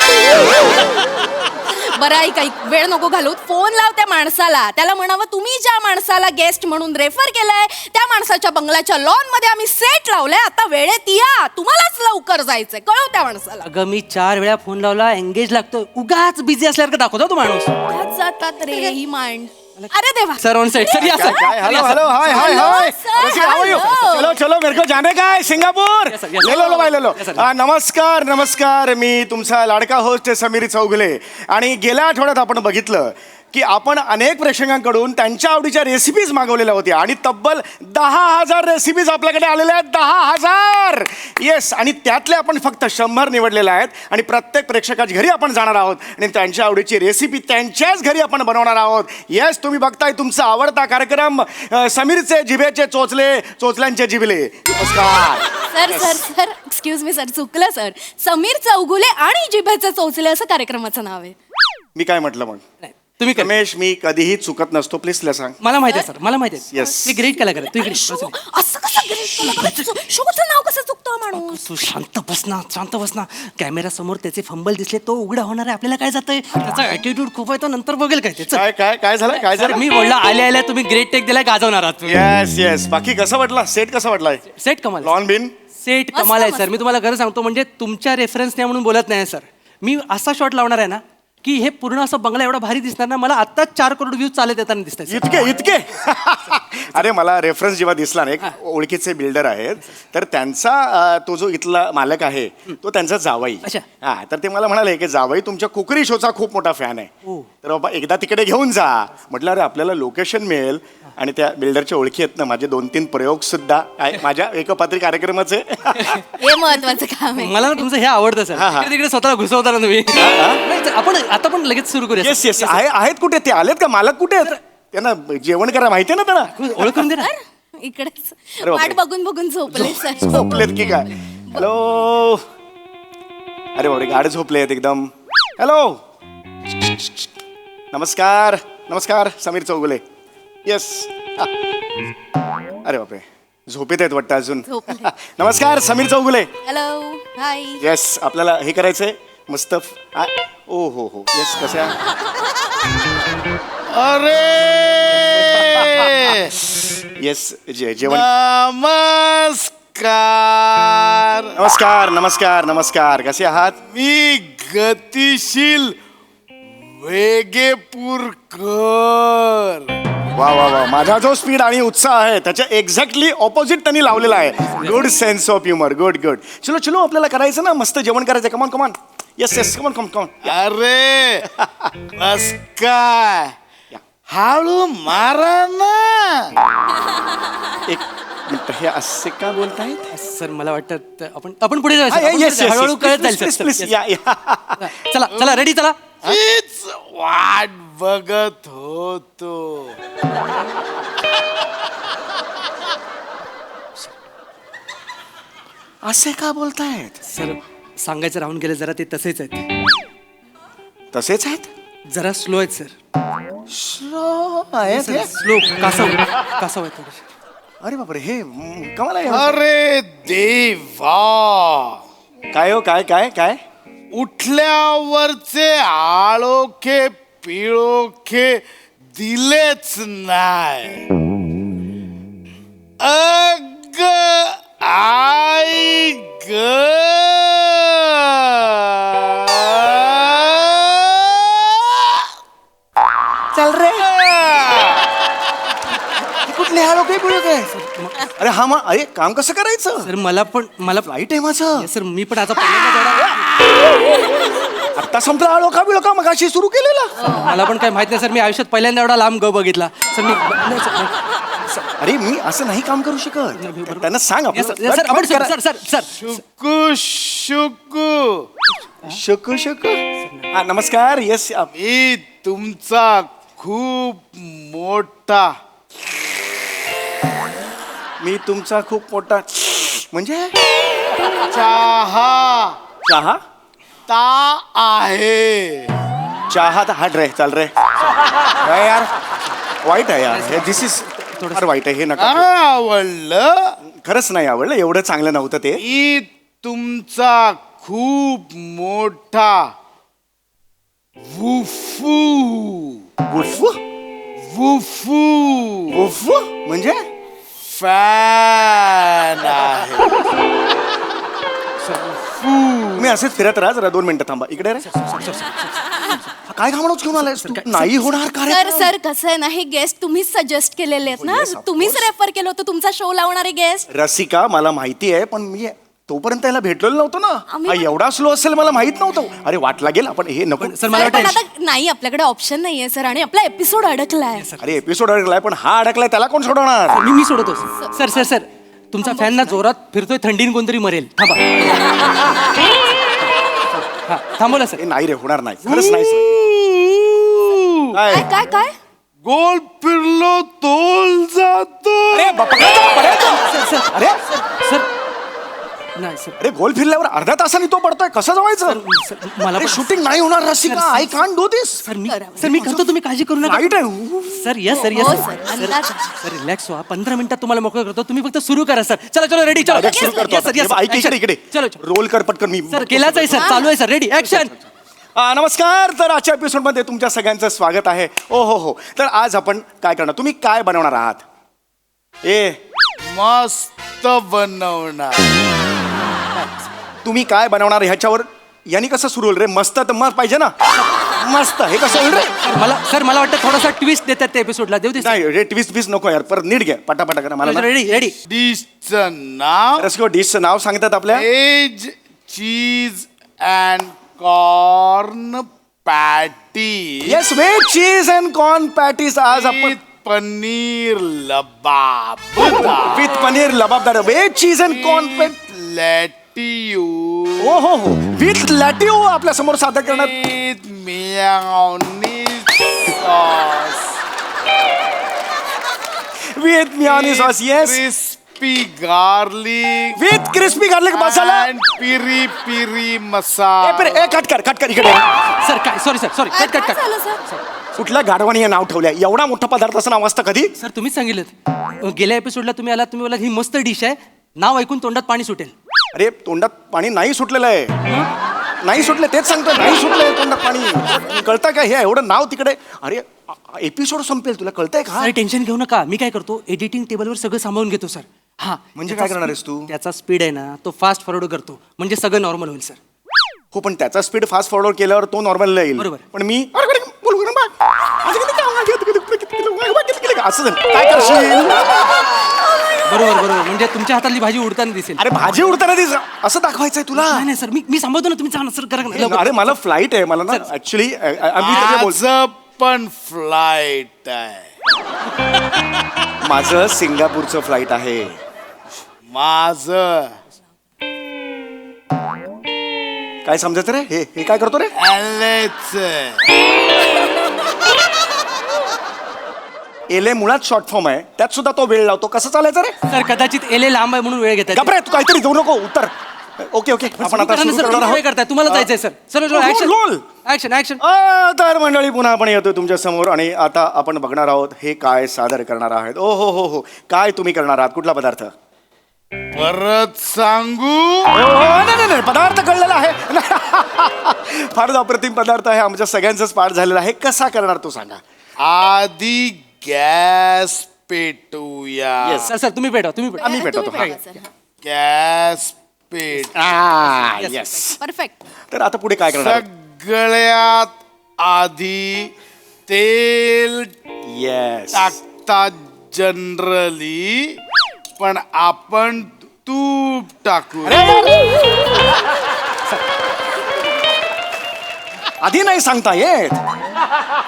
बरं ऐक, वेळ नको घालू. फोन लाव त्या माणसाला. त्याला म्हणावं तुम्ही ज्या माणसाला गेस्ट म्हणून रेफर केलंय त्या माणसाच्या बंगल्याच्या लॉन मध्ये आम्ही सेट लावलंय. आता वेळेत या, तुम्हालाच लवकर जायचंय. कळव त्या माणसाला. अगं मी 4 वेळा फोन लावला, एंगेज लागतो. उगाच बिझी असल्यासारखं दाखवतो तो माणूस. त्यात जातात रे ही मांड. अरे देवा. Sir on set. सर या sir. Hello hello hi hi hi how are you? चलो चलो मेरे को जाने का है Singapore. Yes, sir, yes, sir. ले लो भाई ले लो. Yes, sir. नमस्कार नमस्कार, मी तुमचा लाडका होस्ट समीर चौगुले. आणि गेल्या आठवड्यात आपण बघितलं की आपण अनेक प्रेक्षकांकडून त्यांच्या आवडीच्या रेसिपीज मागवलेल्या होत्या आणि तब्बल 10,000 रेसिपीज आपल्याकडे आलेल्या आहेत. 10,000. येस. आणि त्यातले आपण फक्त 100 निवडलेल्या आहेत आणि प्रत्येक प्रेक्षकाच्या घरी आपण जाणार आहोत आणि त्यांच्या आवडीची रेसिपी त्यांच्याच घरी आपण बनवणार आहोत. येस, तुम्ही बघताय तुमचा आवडता कार्यक्रम समीरचे जिभेचे चोचले, चोचल्यांचे जिभले. नमस्कार. सर एक्सक्यूज मी सर, चुकलं सर. समीर चौगुले आणि जिभेचे चोचले असं कार्यक्रमाचं नाव आहे. मी काय म्हटलं मग? नाही, तुम्ही कर. रमेश, मी कधीही चुकत नसतो. प्लीज तुला सांग. मला माहिती आहे सर, मला माहिती आहे. Yes. ते ग्रेट कलाकार आहे. तू इकडे शो, बस. असं कसं शोचं नाव कसं चुकतो हा माणूस? तू शांत बस ना, शांत बस ना. कॅमेरा समोर त्याचे फंबल दिसले, तो उघडा होणार आहे. आपल्याला काय जातंय? त्याचा ऍटिट्यूड खूप आहे, तो नंतर बघेल काय त्याचं. काय काय काय झालं? काय सर झालं? मी बोलला आल्या आल्या तुम्ही ग्रेट टेक दिलाय, गाजवणार आहात तुम्ही. Yes yes. बाकी कसं वाटला? सेट कसा वाटलाय? सेट कमाल. लॉन बिन सेट मस्त, कमाल आहे मस्त. सर. मी तुम्हाला खरं सांगतो, म्हणजे तुमच्या रेफरन्स नाही म्हणून बोलत नाही सर. मी असा शॉट लावणार आहे ना की हे पूर्ण असं बंगला एवढा भारी दिसणार ना, मला आत्ताच 4 करोड व्ह्यूज चालत येताना दिसतात. इतके अरे मला रेफरन्स जेव्हा दिसला ना, एक ओळखीचे बिल्डर आहेत, तर त्यांचा तो जो इथला मालक आहे तो त्यांचा जावाई. अच्छा. हा, तर ते मला म्हणाले की जावाई तुमच्या कुकरी शोचा खूप मोठा फॅन आहे, हो. तर बाबा एकदा तिकडे घेऊन जा. म्हटलं अरे आपल्याला लोकेशन मिळेल आणि त्या बिल्डरच्या ओळखी आहेत ना, माझे 2-3 प्रयोग सुद्धा माझ्या एकपात्री कार्यक्रमाचे. हे महत्वाचं काम आहे. मला ना तुमचं हे आवडतं सर. हा, हा. तिकडे तिकडे स्वतःला घुसवता ना तुम्ही. नाही, सर, आपण आता पण लगेच सुरू करूया. Yes yes. आहेत कुठे ते? आलेत का? मालक कुठे आहेत? त्यांना जेवण करा माहिती आहे ना त्यांना? ओळखून दे ना. इकडेच अरे बापरे. वाट बघून बघून झोपले सर. झोपलेत की काय? हॅलो. अरे बापरे, गाडे झोपले आहेत एकदम. हॅलो. नमस्कार नमस्कार, समीर चौगुले. येस. अरे बापरे, झोपेत आहेत वाटतं अजून. झोपले. नमस्कार, Sameer Chougule. Hello hi. Yes, आपल्याला हे करायचंय, मस्त ओ हो येस कशा अरे येस जेवण नमस्कार. नमस्कार नमस्कार नमस्कार कसे आहात? मी गतिशील वेगेपूरकर. वा वा वा माझा जो स्पीड आणि उत्साह आहे त्याच्या एक्झॅक्टली ऑपोजिट त्यांनी लावलेला आहे. Good sense of humour good good. चलो चलो आपल्याला करायचं ना मस्त जेवण करायचं. कमान कमान येस येस कमान कमान कमान. अरे बस काय हळू मारा ना. एक मिनिट हे असे का बोलतायत? सर मला वाटतं आपण पुढे जाऊया, सर. आपण पुढे जाऊया. हळूहळू कळत जाईल सर. Please Yes. या चला चला रेडी चला. हीच वाट बघत होतो. असे का बोलतायत? सर सांगायचं राहून गेलं जरा ते तसेच आहेत. तसेच आहेत. जरा स्लो आहेत सर. स्लो आहेत हे? स्लो कासव आहे थोडं. अरे बापरे हे कमाल आहे. अरे देवा, काय हो काय काय काय उठल्यावरचे आळोखे पिळोखे दिलेच नाही. अग आई ग. चल रे कुठले हालो काही बोलत आहे? अरे हा मग अरे काम कसं करायचं? सर मला फ्लाईट आहे माझं. सर मी पण आता पहिल्यांदा आता संपला आलो का बिळो का मग अशी सुरू केलेला. मला पण काय माहित नाही सर. मी आयुष्यात पहिल्यांदा एवढा लांब ग बघितला सर. मी नाही, सर, नाही. अरे मी असं नाही काम करू शकत. त्यांना सांग Yes, आपण. sir. Yes, sir. आपण सर सर सर सर शुकू शुकू. शकू शकू. हा नमस्कार येस मी तुमचा खूप मोठा मी तुमचा खूप मोठा म्हणजे चहा चहा आहे. चहा तर हट रे चल रे. काय यार वाईट आहे यार हे दिस इज थोडं वाईट आहे हे नका. आवडलं. खरंच नाही आवडलं. एवढं चांगलं नव्हतं ते. मी तुमचा खूप मोठा वुफू उफ वुफू उफ म्हणजे फॅन आहे. मी असेच फिरत राहा जरा 2 मिनिटं थांबा. इकडे रे काय घामणूच घेऊन आलायस तू? नाही होणार का रे? सर सर कसं आहे ना, हे गेस्ट तुम्हीच सजेस्ट केलेले आहेत ना. yes, of तुम्हीच course. रेफर केलं होतं तुमचा शो लावणारे गेस्ट. रसिका मला माहिती आहे पण मी तोपर्यंत त्याला भेटलेलो नव्हतो ना. आम्ही हा, पण- एवढा स्लो असेल मला माहित नव्हतं. अरे वाट लागेल आपण हे नको. सर मला पण वाटतं आता नाही आपल्याकडे ऑप्शन नाहीये सर. आणि आपला एपिसोड अडकलाय. अरे एपिसोड अडकलाय पण हा अडकलाय त्याला कोण सोडवणार? मी सोडतो सर. सर सर तुमचा फॅन ना जोरात फिरतोय. थंडीन कोणतरी मरेल. थांबा. हा थांबवला सर. हे नाही रे होणार नाही. खरंच नाही sir. काय? काय काय काय गोल फिरलो तोल जातो. अरे बापा, सर सर अरे सर नाही सर. अरे गोल फिरल्यावर अर्ध्या तासाने तो पडतोय कसं जमायचं? सर मला अरे पण- शूटिंग नाही होणार Rasika. I can't do this. Sir मी करतो. तुम्ही काळजी करू नका. राईट आहे. सर यस सर हो, यस सर. अंदाज. सर रिलॅक्स व्हा. 15 मिनिटात तुम्हाला मोकळं करतो. तुम्ही फक्त सुरू करा सर. चला चलो रेडी चलो. Direct सुरू करतो Yes, sir, आता. yes, sir. ऐक इकडे इकडे चलो रोल कर पटकन. मी सर केलाच आहे सर. चालू आहे सर. Ready action. नमस्कार. तर आजच्या एपिसोडमध्ये तुमच्या सगळ्यांचं स्वागत आहे. ओ हो हो. तर आज आपण काय करणार? तुम्ही काय बनवणार आहात? मस्त बनवणार. तुम्ही काय बनवणार ह्याच्यावर यांनी कसं सुरू होईल रे? मस्त तर मस्त पाहिजे ना. मस्त हे कसं होईल रे? सर मला वाटतं थोडासा ट्विस्ट देतात त्या एपिसोडला. देऊ दे सर. नाही रे ट्विस्ट बिस्ट नको यार. परत नीट घ्या पटापटा करा मला. Ready ready. डिशचं नाव रसिको डिशचं नाव सांगतात आपल्या. एज cheese and corn patty yes veg cheese and corn patties. आज आपण पनीर लबाब with paneer lababdar. Veg cheese and corn लॅटियू ओ हो हो विथ लॅटिओ आपल्या समोर सादर करणार. विथ मेयोनीज सॉस विथ मियानी sauce. Yes crispy garlic with crispy garlic masala. Peri peri masala. Cut कर इकडे. सर काय sorry sir sorry cut cut काय कट. झालं सर? कुठल्या गाढवानी हे नाव ठेवलंय? एवढा मोठा पदार्थाचं नाव असतं कधी? सर तुम्हीच सांगितलं. गेल्या एपिसोडला तुम्ही आलात. तुम्ही बोला ही मस्त डिश आहे. नाव ऐकून तोंडात पाणी सुटेल. अरे तोंडात पाणी नाही सुटलेलं आहे. नाही सुटले तेच सांगतो नाही सुटले तोंडात पाणी कळतं का हे एवढं नाव तिकडे अरे एपिसोड संपेल तुला कळतंय का सर टेन्शन घेऊ नका मी काय करतो एडिटिंग टेबलवर सगळं सांभाळून घेतो सर हा म्हणजे काय करणार आहेस तू? त्याचा स्पीड आहे ना तो फास्ट फॉरवर्ड करतो म्हणजे सगळं नॉर्मल होईल सर हो पण त्याचा स्पीड फास्ट फॉरवर्ड केल्यावर तो नॉर्मल येईल बरोबर. पण मी असं झालं. काय करशील बरोबर म्हणजे तुमच्या हातातली भाजी उडताना दिसेल अरे भाजी उडताना दिस असं दाखवायचय तुला नाही सर मी सांभाळतो ना तुम्ही सांगा सर करा ना. अरे मला फ्लाईट आहे मला ना ऍक्च्युली माझं पण फ्लाईट आहे माझं सिंगापूरचं फ्लाईट आहे माझं काय समजायचं रे हे काय करतो रे एले मुळात शॉर्ट फॉर्म आहे त्यात सुद्धा तो वेळ लावतो कसं चालायचं रे सर कदाचित एले लांब आहे म्हणून वेळ घेतात गप्रे तू काहीतरी देऊ नको उत्तर ओके आपण आता सुरू करणार आहोत. करताय तुम्हाला जायचंय sir sir roll. Action action तर मंडळी पुन्हा आपण येतोय तुमच्या समोर आणि आता आपण बघणार आहोत हे काय सादर करणार आहेत ओ हो काय तुम्ही करणार आहात कुठला पदार्थ परत सांगू नाही पदार्थ कळलेला आहे फारच अप्रतिम पदार्थ आहे आमच्या सगळ्यांचाच पाठ झालेला आहे कसा करणार तो सांगा आधी गॅस पेटूया सर तुम्ही पेटवा आम्ही पेटवतो हा. गॅस पेट येस परफेक्ट. तर आता पुढे काय करणार सगळ्यात आधी तेल येस टाकतात जनरली पण आपण तूप टाकू आधी नाही सांगता येत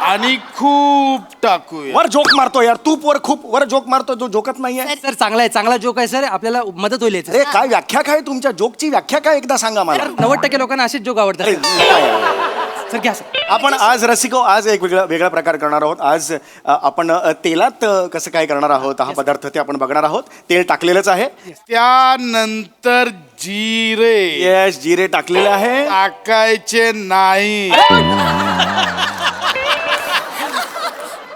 आणि खूप टाकूया वर जोक मारतो यार तूप वर खूप वर जोक मारतो जो जोकत नाहीये सर चांगला जोक आहे सर आपल्याला मदत होईल याची. अरे काय व्याख्या काय तुमच्या जोकची व्याख्या काय एकदा सांगा मला 90% लोकांना असेच जोक आवडतात अरे, सर घ्या सर आपण आज रसिको आज एक वेगळा प्रकार करणार आहोत आज आपण तेलात कसं काय करणार आहोत हा पदार्थ ते आपण बघणार आहोत तेल टाकलेलंच आहे त्यानंतर जिरे येस जिरे टाकलेले आहे टाकायचे नाही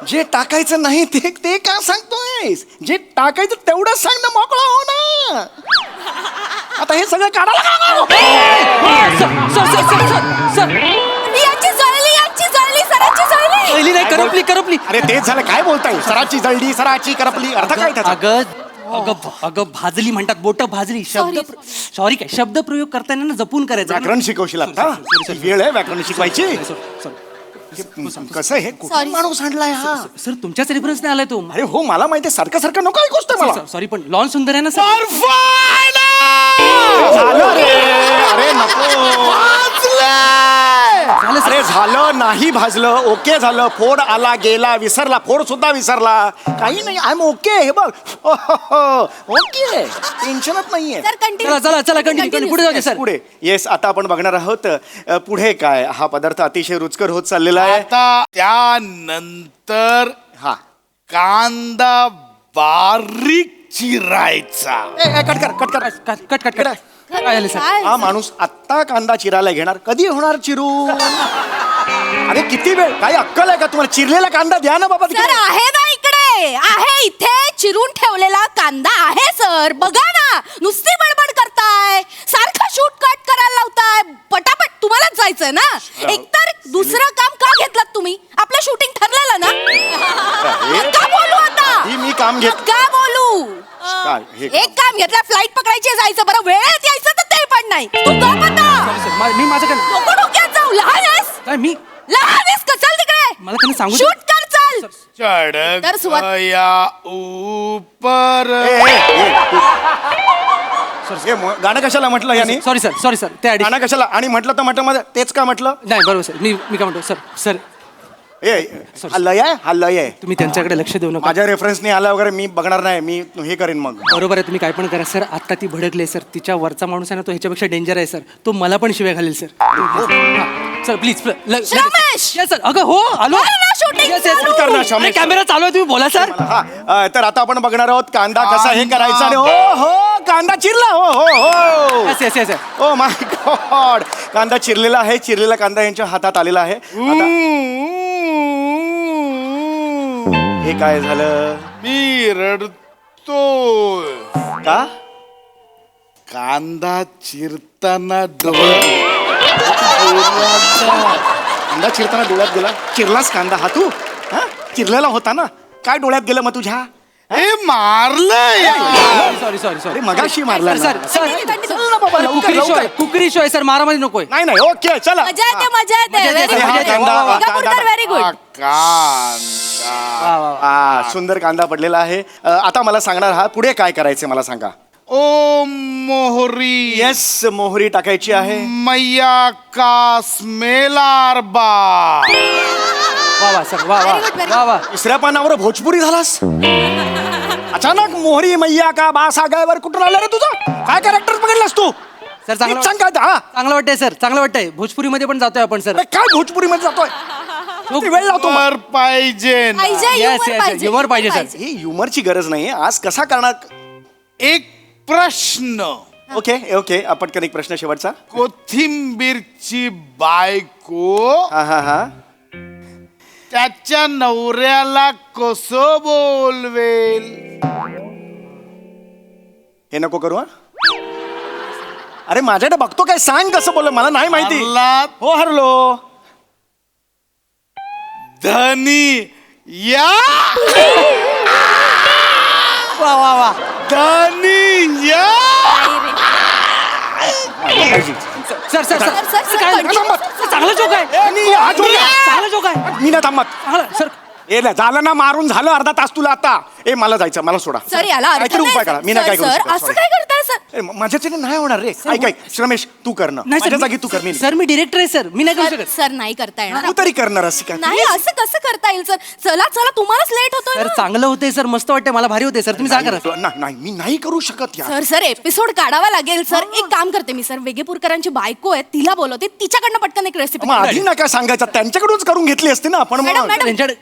जे टाकायचं नाही ते का सांगतोयस जे टाकायचं तेवढं सांग ना मोकळा हो ना आता हे सगळं काढायला यांची जळली सरांची जळली. पहिली नाही करपली अरे तेच झालं काय बोलताय सराची जळली सराची करपली अर्थ काय त्याचा अगं भाजली म्हणतात बोट भाजली सॉरी काय शब्द प्रयोग करताना ना जपून करायचं व्याकरण शिकवशील आता वेळ आहे व्याकरण शिकवायची कसं हे कुठं माणूस आणलाय हा सर तुमच्याच रेफरन्स नाही आलाय तो अरे हो मला माहिती आहे सारखं नको ऐकूच तर मला सॉरी पण लॉन सुंदर आहे ना सर झालं रे अरे नको अरे झालं नाही भाजलं ओके झालं फोड आला गेला विसरला फोड सुद्धा विसरला काही नाही आय एम ओके हे बघ ओके टेन्शनच नाहीये चला कंटिन्यू पुढे जाऊ सर पुढे येस आता आपण बघणार आहोत पुढे काय हा पदार्थ अतिशय रुचकर होत चाललेला आहे आता त्यानंतर हा कांदा बारीक चिरायचा कट काय झालं सर हा माणूस आत्ता कांदा चिरायला घेणार कधी होणार चिरू अरे किती वेळ काही अक्कल आहे का तुम्हाला चिरलेला कांदा द्या ना बाबा सर तिकडे. आहे ना इकडे आहे इथे चिरून ठेवलेला कांदा आहे सर बघा ना नुसती बडबड करताय सारखं शूट कट करायला लावताय पटापट तुम्हालाच जायचंय ना एकतर दुसरं काम का घेतलं तुम्ही आपलं शूटिंग ठरलेलं ना का बोलू आता ही मी काम घेत का बोलू काय हे एक काम घेतलं फ्लाईट पकडायची जायचं बरं वेळेत यायचं तर ते पण नाही तू का म्हणता मी माझं काय नको डोक्यात जाऊ लहान आहेस काय मी लहान आहेस का चल तिकडे मला त्यांनी सांगू शूट कर चल चढ तर सुरुवात- गया ऊपर गाणं कशाला म्हटलं याने सॉरी सर ते गाणं कशाला आणि म्हटलं तर म्हटलं तेच का म्हटलं नाही बरोबर सर मी काय म्हणतो सर हा लय आहे तुम्ही त्यांच्याकडे लक्ष देऊ नका माझ्या रेफरन्सने आला वगैरे मी बघणार नाही मी हे करेन मग बरोबर आहे तुम्ही काय पण करा सर आता ती भडकले सर तिच्या वरचा माणूस आहे ना तो ह्याच्यापेक्षा डेंजर आहे सर तो मला पण शिवाय घालेल sir sir please Ramesh! Sir अगं हो आलो कर ना shooting चालू. कर ना, शमेश. कॅमेरा चालू आहे तुम्ही बोला सर हा तर आता आपण बघणार आहोत कांदा कसा हे करायचा आणि हो कांदा चिरला हो येस ओ माय गॉड कांदा चिरलेला आहे चिरलेला कांदा यांच्या हातात आलेला आहे आता हे काय झालं मी रडतोय का कांदा चिरताना डोळे कांदा चिरताना डोळ्यात गेला? चिरलाच कांदा हा तू? हा? चिरलेला होता ना? काय डोळ्यात गेलं मग तुझ्या? हे मारलंय सॉरी सॉरी अरे सॉरी मगाशी मारला ना. सर चल ना बाबा, लवकर, कुकरी शो आहे लवकर. कुकरी शो आहे सर मारामारी नकोय नाही नाही ओके चला मजा येते मजा येते मजा येते, व्हेरी मजा येते. वा, वा, वा. गुड व्हेरी गुड कांदा वा, वा, वा. सुंदर कांदा पडलेला आहे. आता मला सांगणार हा पुढे काय करायचं मला सांगा. ओ मोहरी येस मोहरी टाकायची आहे. मैया का स्मेलार बा वा वा सर वा वा वा वा तिसऱ्या पानावर भोजपुरी झालास. अचानक मोहरी मैया का बास आगायवर कुठून आलं रे तुझं? काय कॅरेक्टर बघितलास तू? सर चांगलं नीट सांग काय ते, हा? चांगलं वाटतंय सर चांगलं वाटतंय भोजपुरीमध्ये पण जातोय आपण सर अरे काय भोजपुरी मध्ये जातोय? किती वेळ लावतो मग? वर पाहिजे ना. पाहिजे येस humor येस पाहिजे युमर पाहिजे सर ही ह्युमरची गरज नाही आज कसा करणार? एक प्रश्न ओके ओके पटकन एक प्रश्न शेवटचा. कोथिंबीरची बायको हा हा हा त्याच्या नवऱ्याला कसं बोलवेल? हे नको करू हा. अरे माझ्याकडे बघतो काय सांग कसं बोल मला नाही माहिती. हरला हो हरलो. धनी या वा वा वा धनी या sir sir sir sir, sir, काय continue, झालं? सर, चांगला जोक आहे चांगला जोक आहे मी ना थांबत. चांगला सर ए नाही, झालं ना मारून झालं अर्धा तास तुला आता. ए मला जायचं मला सोडा. सर याला अर्थ काहीतरी नाही, उपाय करा. मी नाही काय सर, करू सर, शकत, असं sorry. काय करताय सर? ए, माझ्याच्याने नाही होणार रे. ऐक ऐक श्रमेश तू करणं नाही माझ्या सर जागी तू कर. मी सर मी डिरेक्टर आहे सर मी नाही करू शकत सर नाही करता येणार तू तरी करणार असं काय? नाही असं कसं करता येईल सर चला चला तुम्हालाच लेट होतोय सर ना. चांगलं होतंय सर मस्त वाटतंय मला भारी होते सर तुम्ही जा करा नाही मी नाही करू शकत यार. सर सर एपिसोड काढावा लागेल सर एक काम करते मी सर वेगेपूरकरांची बायको आहे तिला बोलवते तिच्याकडनं पटकन एक रेसिपी मग आधी नका सांगायचं त्यांच्याकडूनच करून घेतली असती ना आपण. मॅडम, मग मॅडम. त्यांच्याकडे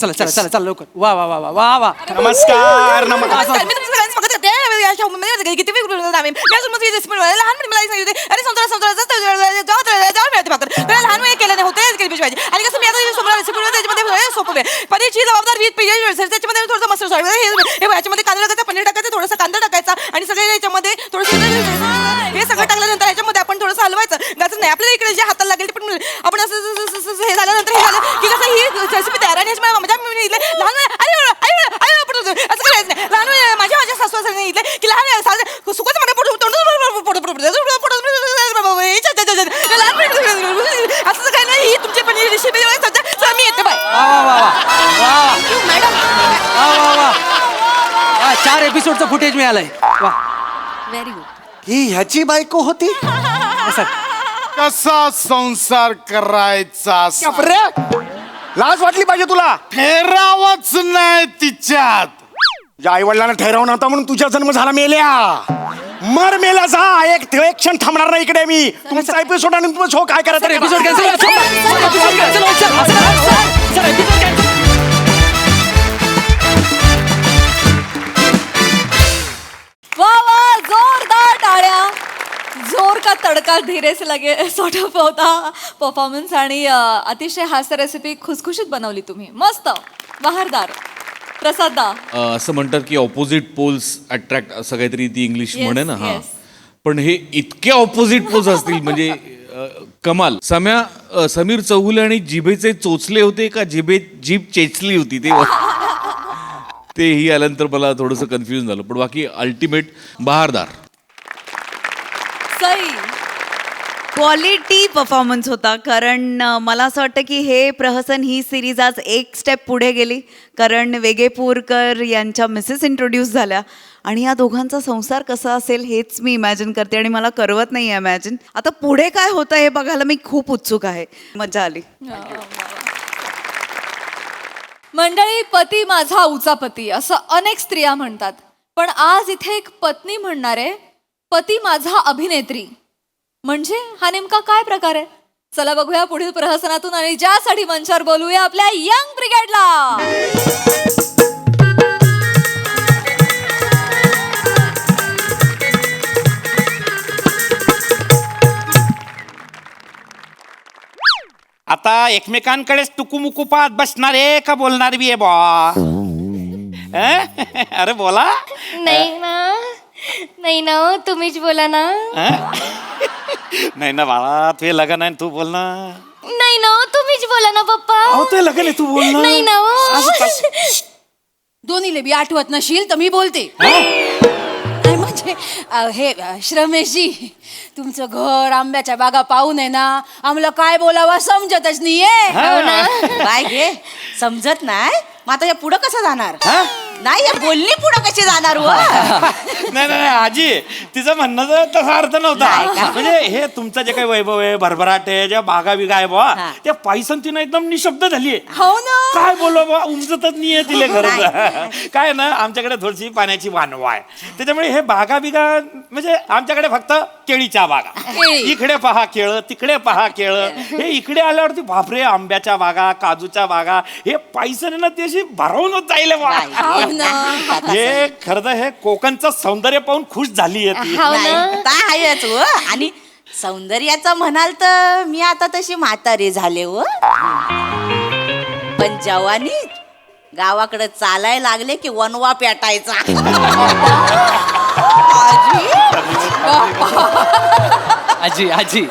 चला चला चला चला लवकर वा वा वा वा वा वा नमस्कार नमस्कार. नमस्कार, मी तुमचं सगळ्यांचं स्वागत करते. या शोमध्ये किती वेगवेगळे नावे. मी अजून मध्ये रेसिपी बनवायला लहानपणी मला सांगितले अरे संत्रा संत्रा जेव्हा मिळते भाकर त्याला लहान वेळ केलं नाही होते केली पाहिजे. आणि कसं मी आता समोर रेसिपी त्याच्यामध्ये सोपं आहे पनीरची जबाबदार 20 पेज त्याच्यामध्ये थोडंसं मस्त हे याच्यामध्ये कांदा टाकायचा पनीर टाकायचं थोडासा कांदा टाकायचा आणि सगळे याच्यामध्ये थोडंसं हे सगळं टाकल्यानंतर याच्यामध्ये आपण थोडंसं हलवायचं गाचं नाही आपल्याला इकडे जे हाताला लागेल ते पण आपण असं हे झाल्यानंतर हे झालं की कसं ही रेसिपी तयार आणि माझ्या लहान असं करायचं नाही लहान माझ्या सासू सांगितलं की लहान सुखाचं मध्ये असं काय नाही ही तुमची पण रेसिपी मी येते बाय वा वा वा वा मॅडम वा वा वा वा 4 एपिसोडचं फुटेज मिळालंय वा व्हेरी गुड ही ह्याची बायको होती. कसा संसार करायचा बापरे, लाज वाटली पाहिजे तुला. ठेरावच नाही तिच्यात. तुझ्या आई वडिलांना ठरवून होता म्हणून तुझा जन्म झाला मेल्या. मर मेला जा. एक क्षण थांबणार नाही इकडे मी. तुमचा एपिसोड आणि तुमचा शो काय करायचं ते एपिसोड करा. कॅन्सल वा वा जोरदार टाळ्या. जोर का तडका धीरे से लगे सॉर्ट ऑफ होता परफॉर्मन्स आणि अतिशय हास्य रेसिपी खुसखुशीत बनवली तुम्ही. मस्त बहारदार. प्रसाद दा. असं म्हणतात की ऑपोजिट पोल्स अट्रॅक्ट असं काहीतरी ती इंग्लिश Yes, म्हणे ना. हा yes. पण हे इतके ऑपोजिट पोल्स असतील म्हणजे कमाल. समीर चौगुले आणि जिभेचे चोचले होते का जीभ चेचली होती ते ही आल्यानंतर मला थोडंसं कन्फ्युजन झालं पण बाकी अल्टिमेट बहारदार. सई. क्वालिटी परफॉर्मन्स होता कारण मला असं वाटतं की हे प्रहसन ही सिरीज आज एक स्टेप पुढे गेली कारण वेगेपूरकर यांच्या मिसेस इंट्रोड्यूस झाल्या आणि या दोघांचा संसार कसा असेल हेच मी इमॅजिन करते आणि मला करवत नाही आहे इमॅजिन. आता पुढे काय होतं हे बघायला मी खूप उत्सुक आहे. मजा आली. मंडळी पती माझा उचापती असं अनेक स्त्रिया म्हणतात पण आज इथे एक पत्नी म्हणणार आहे पती माझा अभिनेत्री. म्हणजे हा नेमका काय प्रकार आहे? चला बघूया पुढील प्रहसनातून आणि ज्यासाठी मंचावर बोलूया आपल्या यंग ब्रिगेडला. आता एकमेकांकडेच टुकुमुकू पाहत बसणार आहे का बोलणार बी आहे बा? अरे बोला. नाही ना तुम्हीच बोला ना नाही ना बाळा ते लग्न आहे तू बोल ना. नाही ना हो, तुम्हीच बोला ना पप्पा. अहो ते लग्न आहे तू बोल ना. नाही ना हो. दोन्हीले बी आठवत नशील तर मी बोलते. नाही म्हणजे हे श्रमेशजी, तुमचं घर आंब्याच्या बागा पाहून आहे ना आम्हाला काय बोलावं समजतच नाहीये. हो ना. काय घे समजत नाही मग आता या पुढं कसं जाणार नाही या बोलणी पुढं कशी जाणार व नाही नाही आजी तिचं म्हणणं तसा अर्थ नव्हता. म्हणजे हे तुमचं जे काही वैभव आहे भरभराट आहे ज्या बागा बिगा आहे बा त्या पैसन तिनं एकदम निशब्द झालीये. हो ना. काय बोलू बा उमजतच नाहीये तिला खरं. काय ना आमच्याकडे थोडीशी पाण्याची वानवा आहे त्याच्यामुळे हे बागा बिगा म्हणजे आमच्याकडे फक्त केळीच्या बागा. इकडे पहा केळ तिकडे पहा केळ. हे इकडे आल्यावरती बापरे आंब्याच्या बागा काजूच्या बागा हे पैसन ना त्याशी भरवूनच जाईल बा. हे खरं तर हे कोकणचं सौंदर्य पाहून खुश झाली आहे ती. हो ना. आहेच व आणि सौंदर्याचं म्हणाल तर मी आता तशी म्हातारी झाले व पण जवानी गावाकडे चालायला लागले की वनवा पेटायचा. आजी आजी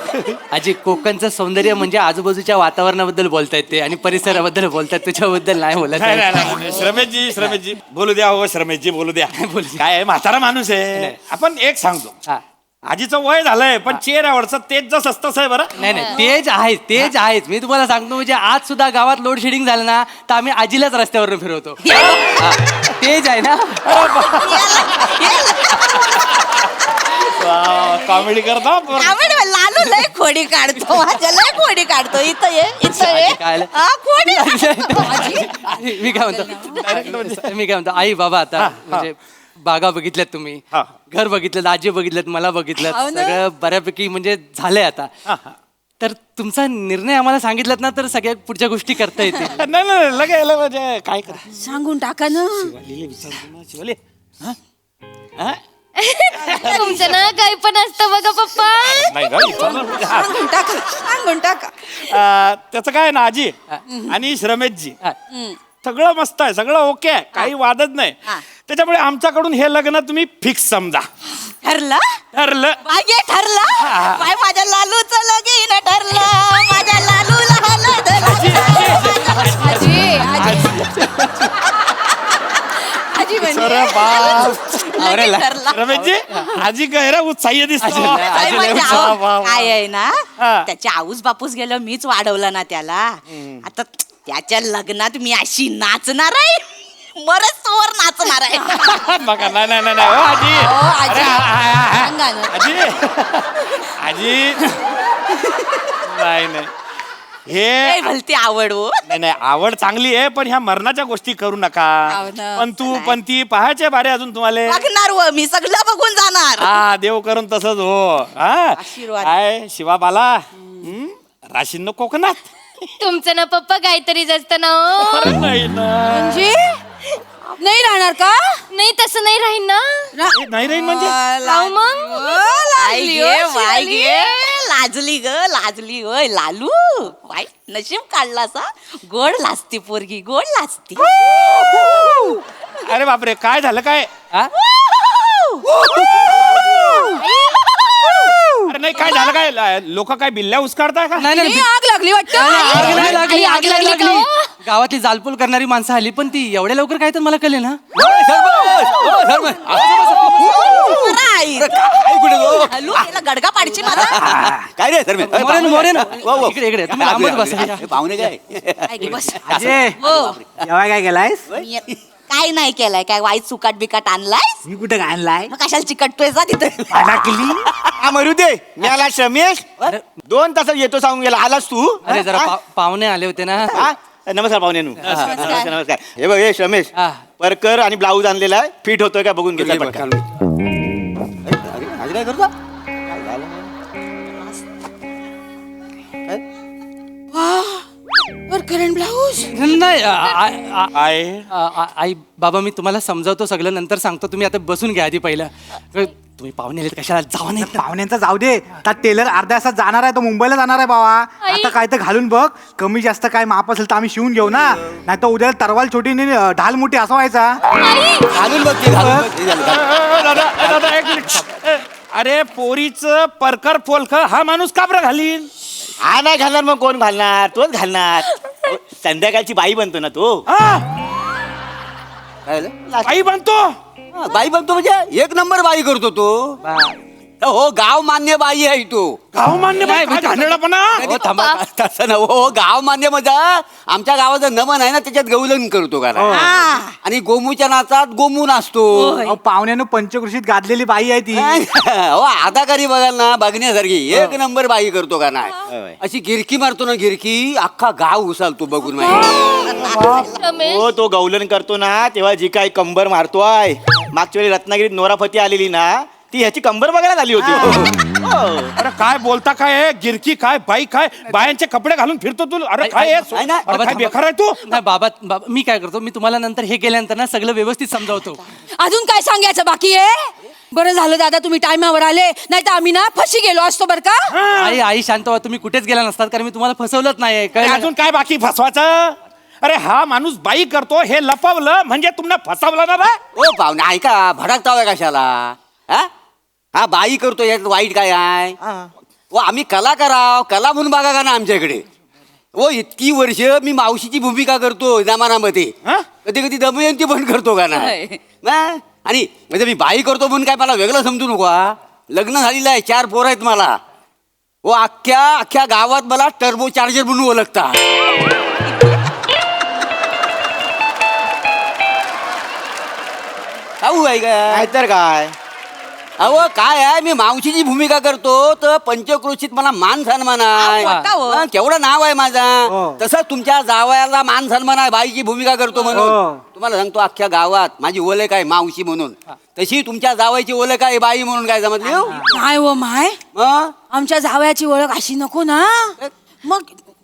आजी कोकणचं सौंदर्य म्हणजे आजूबाजूच्या वातावरणाबद्दल बोलतायत ते आणि परिसराबद्दल बोलतात त्याच्याबद्दल नाही बोलत. नाही, श्रमेशजी बोलू द्या हो श्रमेशजी बोलू द्या. काय आहे म्हातारा माणूस आहे. आपण एक सांगतो हा. आजीचं वय झालंय पण चेहऱ्यावरचं तेच जस असतंच आहे बरं. नाही तेच आहेच मी तुम्हाला सांगतो म्हणजे आज सुद्धा गावात लोड शेडिंग झालं ना तर आम्ही आजीलाच रस्त्यावरून फिरवतो. हा, तेच आहे ना. कॉमेडी करता लालू लय खोडी काढतो माझ्या लय खोडी काढतो. इथं ये काय आलं? हा, खोडी मी काय म्हणतो आई बाबा आता म्हणजे बागा बघितल्यात तुम्ही घर बघितलं आजी बघितल्यात मला बघितलं सगळं बऱ्यापैकी म्हणजे झालंय आता. तर तुमचा निर्णय आम्हाला सांगितलात ना तर सगळ्या पुढच्या गोष्टी करता येतील. नाही लगायला म्हणजे काय कर सांगून टाका ना. शिवाले तुमचं ना काही पण असतं बघा पप्पा. नाही सांगून टाका. त्याचं काय ना आजी आणि श्रमेशजी सगळं मस्त आहे सगळं ओके आहे काही वादच नाही. त्याच्यामुळे आमच्याकडून हे लग्न तुम्ही फिक्स समजा. ठरलं मागे ठरलं काय माझ्या लालूचं लगीन ठरलं माझ्या लालूला हलद आजी आजी म्हणजे रमेशजी आजी गैरा उत्साही दिसतो. काय आहे ना त्याच्या आऊस बापूस गेलं मीच वाढवलं ना त्याला. आता त्याच्या लग्नात मी अशी नाचणार आहे मरच तोवर नाचणार आहे. बघा नाही हो आजी सांगा ना. आजी नाही हे भलती आवड हो. नाही आवड चांगली आहे पण ह्या मरणाच्या गोष्टी करू नका. पण ती पहायचे बारे अजून तुम्हाला बघणार व मी सगळं बघून जाणार. हा देव करून तसंच हो. आशीर्वाद. काय शिवाबाला राशीन कोकणात. तुमचं ना पप्पा काहीतरी जास्त ना हो. नाही ना म्हणजे नाही राहणार का? नाही तसं नाही राहील ना. नाही राहील म्हणजे अहो मग लाजली होय लालू. वाई नशीब काढला सा गोड लाजती पोरगी गोड लाजती. अरे बापरे काय झालं काय. अरे नाही काय झालं काय लोक काय बिल्ल्या उचकाडताय का. नाही आग लागली वाटतं. आग लागली गावातली जालपूल करणारी माणसं आली पण ती एवढ्या लवकर काय तर मला कळले ना. लालू याला गडगा पाडची मला. काय रे सर मोरेन इकडे तुम्ही लांबच बसा. पाहुणे काय बस. जेव्हा काय केलायस काय नाही केलाय काय वाईट सुकाट बिकाट आणलाय. मी कुठे आणलाय मग कशाला चिकटतोय जा तिथे. मरू दे मी आला श्रमेश 2 तासात येतो सांगून गेला आलास तू. अरे जरा पाहुणे आले होते ना. नमस्कार पाहुण्यांनो. नमस्कार. हे बघ हे श्रमेश परकर आणि ब्लाऊज आणलेला आहे फिट होतोय का बघून घेतला पटकन. काय करतो ब्लाऊज नाही आहे आई बाबा मी तुम्हाला समजावतो सगळं नंतर सांगतो. तुम्ही आता बसून घ्या आधी पहिलं. तुम्ही पाहुणे आले कशाला जावा नाही. पाहुण्यांचा जाऊ दे तर टेलर अर्ध्या तासात जाणार आहे तो मुंबईला जाणार आहे बाबा. आता काय तर घालून बघ कमी जास्त काय माप असेल तर आम्ही शिवून घेऊ ना. नाही तर उद्या तरवाल छोटी ढाल मोठी असा व्हायचा. घालून बघ ते घालून बघ. दादा एक मिनिट अरे पोरीचं परकर पोलख हा माणूस का बरं घालील? हा नाही घालणार मग कोण घालणार? तोच घालणार. संध्याकाळची बाई बनतो ना तो. हा, काय झालं? बाई बनतो. हा, बाई बनतो म्हणजे एक नंबर बाई करतो तो. हो गाव मान्य बाई आहे तो. गाव मान्य बाई घाणेरडापणा. हो, थांबा, तसं ना हो गाव मान्य म्हणजे आमच्या गावाचं नमन आहे ना त्याच्यात गौलन करतो का नाही? आणि गोमूच्या नाचात गोमू नाचतो. अहो, पाहुण्यानं पंचकृषीत गाजलेली बाई आहे ती. हो अदाकारी बघाल ना बघण्यासारखी एक नंबर बाई करतो का नाही? अशी गिरकी मारतो ना गिरकी अख्खा गाव उसालतो बघून माहिती. रमेश हो तो गौलन करतो ना तेव्हा जी काय कंबर मारतोय. मागच्या वेळी रत्नागिरीत नोराफती आलेली ना ती ह्याची कंबर बघायला झाली होती. अरे काय बोलता काय गिरकी काय बाई काय बायांचे कपडे घालून फिरतो तू. अरे काय आहे? नाही, नाही. अरे काय बेकार आहे तू. नाही बाबा मी काय करतो, मी तुम्हाला नंतर हे केल्यानंतर ना सगळं व्यवस्थित समजावतो. अजून काय सांगायचं बाकी आहे? बरं झालं दादा तुम्ही टायमावर आले, नाही तर आम्ही ना फशी गेलो असतो बरं का. आई शांत व्हा, तुम्ही कुठेच गेला नसतात कारण मी तुम्हाला फसवलंच नाही. अरे कळलं? अजून काय बाकी फसवायचं? अरे हा माणूस बाई करतो हे लपवलं म्हणजे तुम्हाला फसवलं ना बा. ओ पाहुणे ऐका भडकताव कशाला? हा बाई करतो यात वाईट काय आहे? हो आम्ही कला कराव कला म्हणून बघा का ना आमच्याकडे. हो इतकी वर्ष मी मावशीची भूमिका करतो जमानामध्ये. कधी कधी दमयंती पण करतो का नाही? आणि म्हणजे मी बाई करतो म्हणून काय मला वेगळं समजू नको. लग्न झालेलं आहे 4 पोरं आहेत मला. हो अख्ख्या गावात मला टर्बो चार्जर म्हणून ओळखतात. काऊ आहे का? नाहीतर काय. अहो काय आहे मी मावशीची भूमिका करतो तर पंचक्रोशीत मला मान सन्मान आहे. हा, केवढं नाव आहे माझा. तसंच तुमच्या जावयाला मान सन्मान आहे बाईची भूमिका करतो म्हणून. तुम्हाला सांगतो अख्ख्या गावात माझी ओळख आहे मावशी म्हणून. तशी तुमच्या जावयाची ओळख आहे बाई म्हणून. काय समजली? नाही हो माय आमच्या जावयाची ओळख अशी नको ना. मग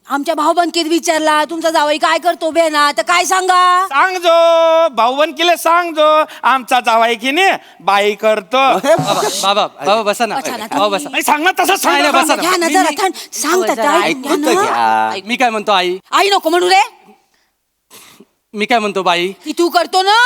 आमच्या भाऊबंदकीत विचारला तुमचा जावई काय करतो बे ना तर काय सांगा? सांगजो भाऊबंदकीला सांगजो आमचा जावाई की नाही बाई करतो. बाबा बसा ना. बसा ना, बाबा बसा. नाही सांग ना तसं सांग ना. बसा ना. घ्या ना जरा थंड सांगतात ऐकून तर घ्या. मी काय म्हणतो आई नको म्हणू रे. मी काय म्हणतो बाई की तू करतो ना.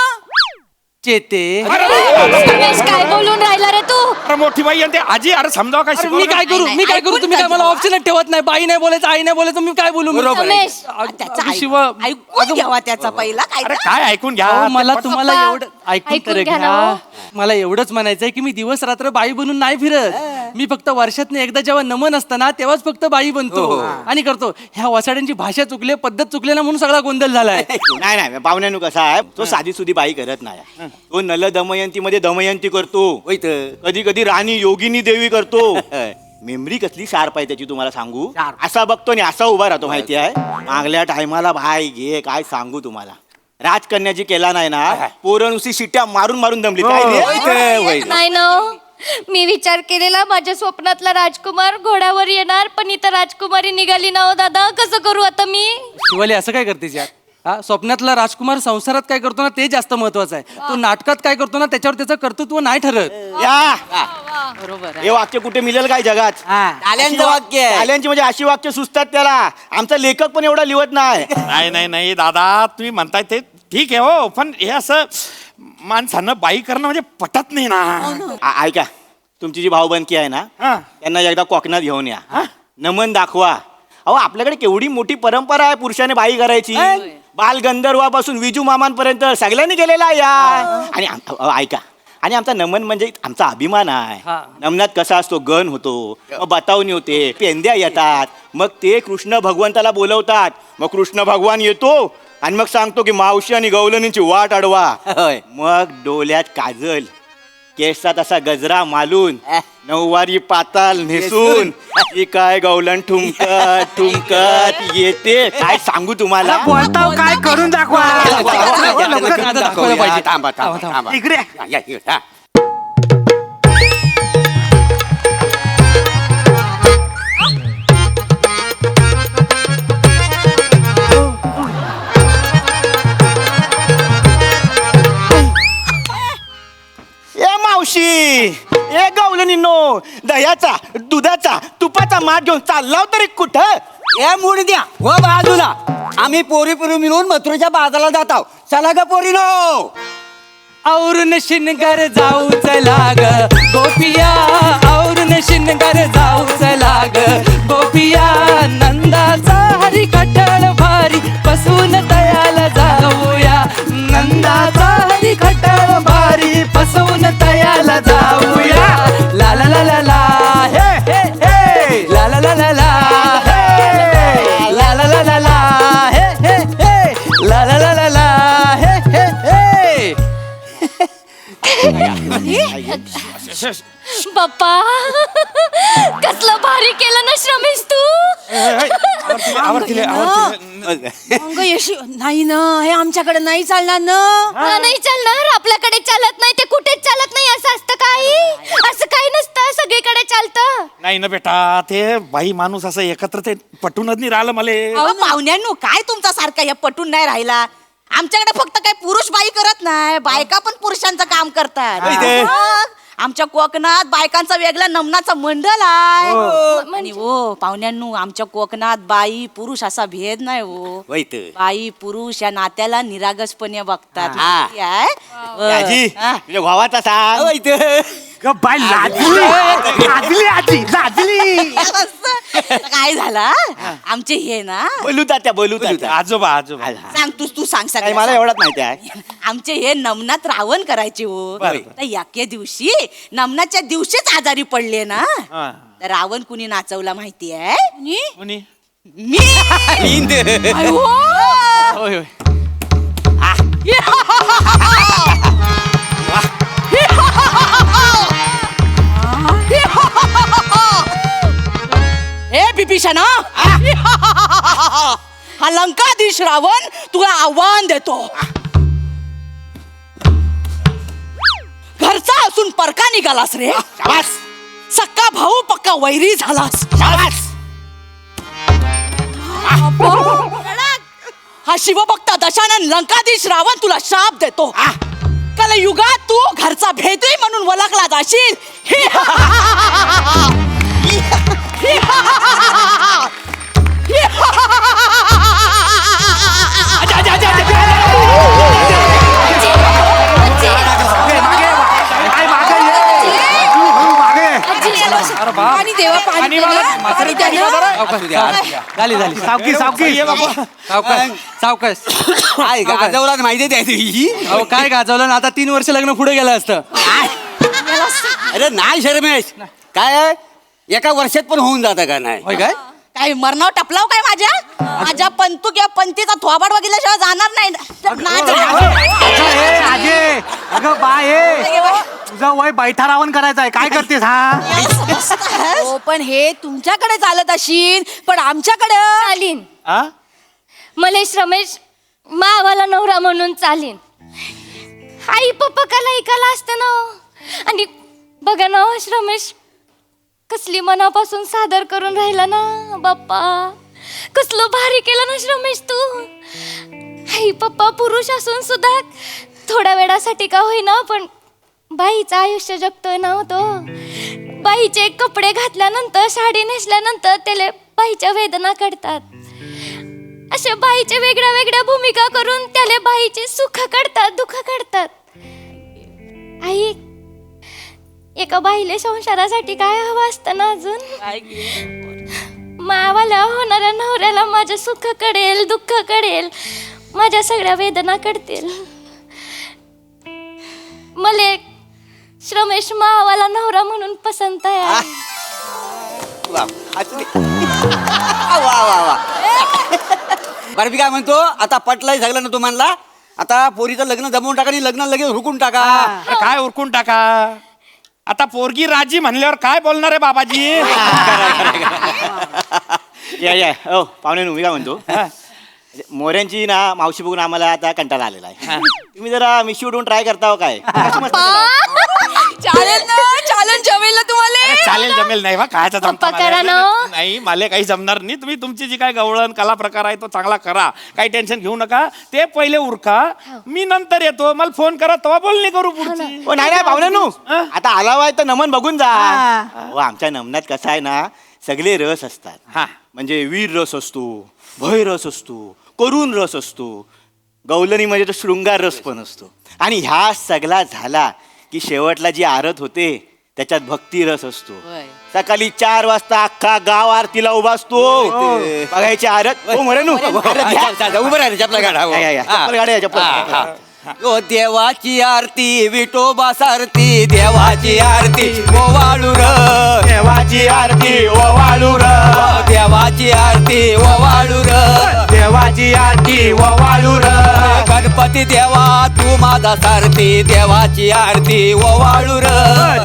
चेते. रमेश काय बोलून राहिला रे तू? अरे मोठी बाई आणि ते आजी अरे समजाव काय अरे मी काय करू तुम्ही काय मला ऑप्शन ठेवत नाही. बाई नाही बोलायचं आई नाही बोलायचं मी काय बोलू? बरोबर आहे. रमेश त्याचा शिव ऐकून घ्यावा त्याचा पहिला काय अरे काय ऐकून घ्या. अहो, मला ते तुम्हाला एवढं ऐकून ऐकून तर घ्या घ्या. ना. मला एवढंच म्हणायचंय की मी दिवस रात्र बाई बनून नाही फिरत. मी फक्त वर्षातनं एकदा जेव्हा नमन असतं ना तेव्हाच फक्त बाई बनतो आणि करतो. ह्या वसाड्यांची भाषा चुकले पद्धत चुकले ना म्हणून सगळा गोंधळ झालाय. नाही पाहुण्यानु कसा आहे तो साधी सुधी बाई करत नाही. तो नल दमयंती मध्ये दमयंती करतो. कधी कधी राणी योगिनी देवी करतो. मेमरी कसली शार्प आहे त्याची तुम्हाला सांगू. असा बघतो आणि असा उभा राहतो माहिती आहे. मागल्या टायमाला भाई घे काय सांगू तुम्हाला. राजकन्याची केला नाही ना पोरं नुसती शिट्ट्या मारून मारून दमली. काय रे? नाही ना मी विचार केलेला माझ्या स्वप्नातला राजकुमार घोड्यावर येणार पण इथं राजकुमारी निघाली ना हो दादा. कसं करू आता मी? शिवाली असं काय करतेस यार? हा स्वप्नातला राजकुमार संसारात काय करतो ना ते जास्त महत्वाचं आहे. तो नाटकात काय करतो ना त्याच्यावर त्याचं कर्तृत्व नाही ठरत. बरोबर हे वाक्य कुठे मिळेल काय जगात? टाल्यांचं वाक्य आहे. टाल्यांची म्हणजे अशी वाक्य सुचतात त्याला. आमचा लेखक पण एवढा लिहत नाही. नाही दादा तुम्ही म्हणताय ते ठीक आहे हो पण हे असं माणसानं बाई करणं म्हणजे पटत नाही ना. ऐका तुमची जी भाऊबंदकी आहे ना त्यांना एकदा कोकणात घेऊन या. नमन दाखवा. अहो आपल्याकडे केवढी मोठी परंपरा आहे पुरुषाने बाई करायची. बाल गंधर्वापासून विजू मामांपर्यंत सगळ्यांनी केलेला आहे यार. आणि ऐका आणि आमचा नमन म्हणजे आमचा अभिमान आहे. नमनात कसा असतो गण होतो मग बतावणी होते पेंद्या येतात मग ते कृष्ण भगवंताला बोलवतात. मग कृष्ण भगवान येतो आणि मग सांगतो की मावशी आणि गवलनींची वाट अडवा. मग डोल्यात काजल केसात असा गजरा मालून नऊवारी पाताल नेसून ही काय गवलन ठुमकत ठुमकत येते. काय सांगू तुम्हाला. बोलताव काय करून दाखवा. दाखवलं पाहिजे. थांबा इकडे या, हा. ए मावशी ए गवलनींनो दह्याचा दुधाचा तुपाचा माठ घेऊन चाललाव तरी कुठं? ए मूड द्या हो बाजूला. आम्ही पोरी मिळून मथुरेच्या बाजाराला जात आहोत. चला ग पोरीनो. औरून शिनगर जाऊच लाग गोपिया औरून शिनगर जाऊच लाग गोपिया नंदाचा हरी खटळ भारी बसून तयाला जाऊया नंदाचा हरी खटळ भारी बसवून तयाला जाऊया ला ला ला ला ला हे हे हे ला ला ला ला ला हे ला ला ला ला ला हे हे हे ला ला ला ला ला हे हे हे बाप्पा कसलं भारी केलं ना श्रमेश तू अंग यशी नाही ना हे आमच्याकडे नाही चालणार ना हा, नाही चालणार आपल्याकडे चालत नाही ते कुठेच चालत नाही असं असतं काही असं काही नसतं सगळीकडे चालतं नाही ना बेटा ते बाई माणूस असं एकत्र ते पटूनच नाही राहिलं मला अहो, पाहुण्यांनो काय तुमचा सारखा या पटून नाही राहिला आमच्याकडे फक्त काय पुरुष बाई करत नाही बायका पण पुरुषांचं काम करतात मग, आमच्या कोकणात बायकांचा वेगळा नमनाचा मंडळ आहे आणि हो पाहुण्यांनो आमच्या कोकणात बाई पुरुष असा भेद नाही हो बाई पुरुष या नात्याला निरागसपणे बघतात माहिती आहे? आजी हा. तुझ्या भावाचा सांग बाय लाजली आजी लाजली असं काय झाला आमचे हे ना बोलू तात्या आजोबा आजोबा सांग तू सांग काही सगळं मला सांग. एवढंच माहिती आहे आमचे हे नमनात रावण करायचे हो बरं. तर एके दिवशी नमनाच्या दिवशीच आजारी पडले ना हा. तर रावण कुणी नाचवला माहिती आहे कोणी? मी होय होय हे बिभीषणा हा लंकाधीश रावण तुला आव्हान देतो घरचा असून परका निघालास रे सक्का भाऊ पक्का वैरी झालास हा शिवभक्त दशानन लंकाधीश रावण तुला शाप देतो कलयुगात तू घरचा भेदी म्हणून ओळखला जाशील पाणी देवा पाणी झाली झाली सावकी सावकी सावकाश सावकाश काय गाजवला माहिती द्या ही अहो काय गाजवलं ना आता 3 वर्ष लग्न पुढे गेलं असतं अरे नाही शर्मेश काय आहे? एका वर्षात पण होऊन जातं का नाही होय काय काय मरणाव टपलाव काय माझ्या पंतू किंवा पंतीचा थोबाड बघितल्याशिवाय जाणार नाही आजे अगं बाय तुझं वय बैठा रावण करायचं आहे काय करतेस हा हो पण हे तुमच्याकडे चालत अशील पण आमच्याकडे चालीन मलेश रमेश मावाला नवरा म्हणून चालीन आई पप्पा काला ऐकायला असतं ना हो. आणि बघा ना हो, रमेश कसली मनापासून सादर करून राहिला ना बाप्पा कसलं भारी केलं ना रमेश तू आई पप्पा पुरुष असून सुद्धा थोड्या वेळासाठी का होईना पण बाईचं आयुष्य जगतोय ना तो बाईचे कपडे घातल्यानंतर साडी नेसल्यानंतर त्याला बाईच्या वेदना कळतात अशा बाईच्या वेगळ्या वेगळ्या भूमिका करून त्याला बाईचे सुख कळतात दुःख कळतात आई एका बाईले संसारासाठी काय हवं असतं ना अजून मावाला होणाऱ्या नवऱ्याला माझं सुख कळेल दुःख कळेल माझ्या सगळ्या वेदना कळतील मले श्रमेश मावाला नवरा म्हणून पसंत आहे बरं मी काय म्हणतो आता पटलाय झालं ना तुम्हाला आता पोरीचं लग्न जमवून टाका आणि लग्न लगेच हुकून टाका अरे काय उरकून टाका आता पोरगी राजी म्हणल्यावर काय बोलणार आहे बाबाजी या हो पाहुणे मी काय म्हणतो मोऱ्यांची ना मावशी बघून आम्हाला आता कंटाळा आलेला आहे तुम्ही जरा मिशी उडवून ट्राय करता हो काय चालेल ना चालेल जमेल ना तुम्हाला चालेल जमेल नाही बा कायचा पप्पा करा ना. नाही मला काही जमणार नाही तुम्ही तुमची जी काय गवळण कला प्रकार आहे तो चांगला करा काही टेन्शन घेऊ नका ते पहिले उरका मी नंतर येतो मला फोन करा तेव्हा बोलणी करू पुढची नाही नाही पाहुण्यांनो आता आलावाय तर नमन बघून जा हो आमच्या नमनात कसं आहे ना सगळे रस असतात हा म्हणजे वीर रस असतो भय रस असतो करुण रस असतो गवलनी म्हणजे तो शृंगार रस पण असतो. आणि ह्या सगळा झाला की शेवटला जी आरत होते त्याच्यात भक्ती रस असतो. सकाळी 4 वाजता अख्खा गाव आरतीला उभा असतो. बघायची आरत. हो मरेनू उभं राहायचं आपल्या गाडा ओ देवाची आरती विठोबा सारती देवाची आरती ओवाळू र देवाची आरती ओवाळू र देवाची आरती ओवाळू र देवाची आरती ओवाळू र गणपती देवा तू माझा सारथी देवाची आरती ओवाळू र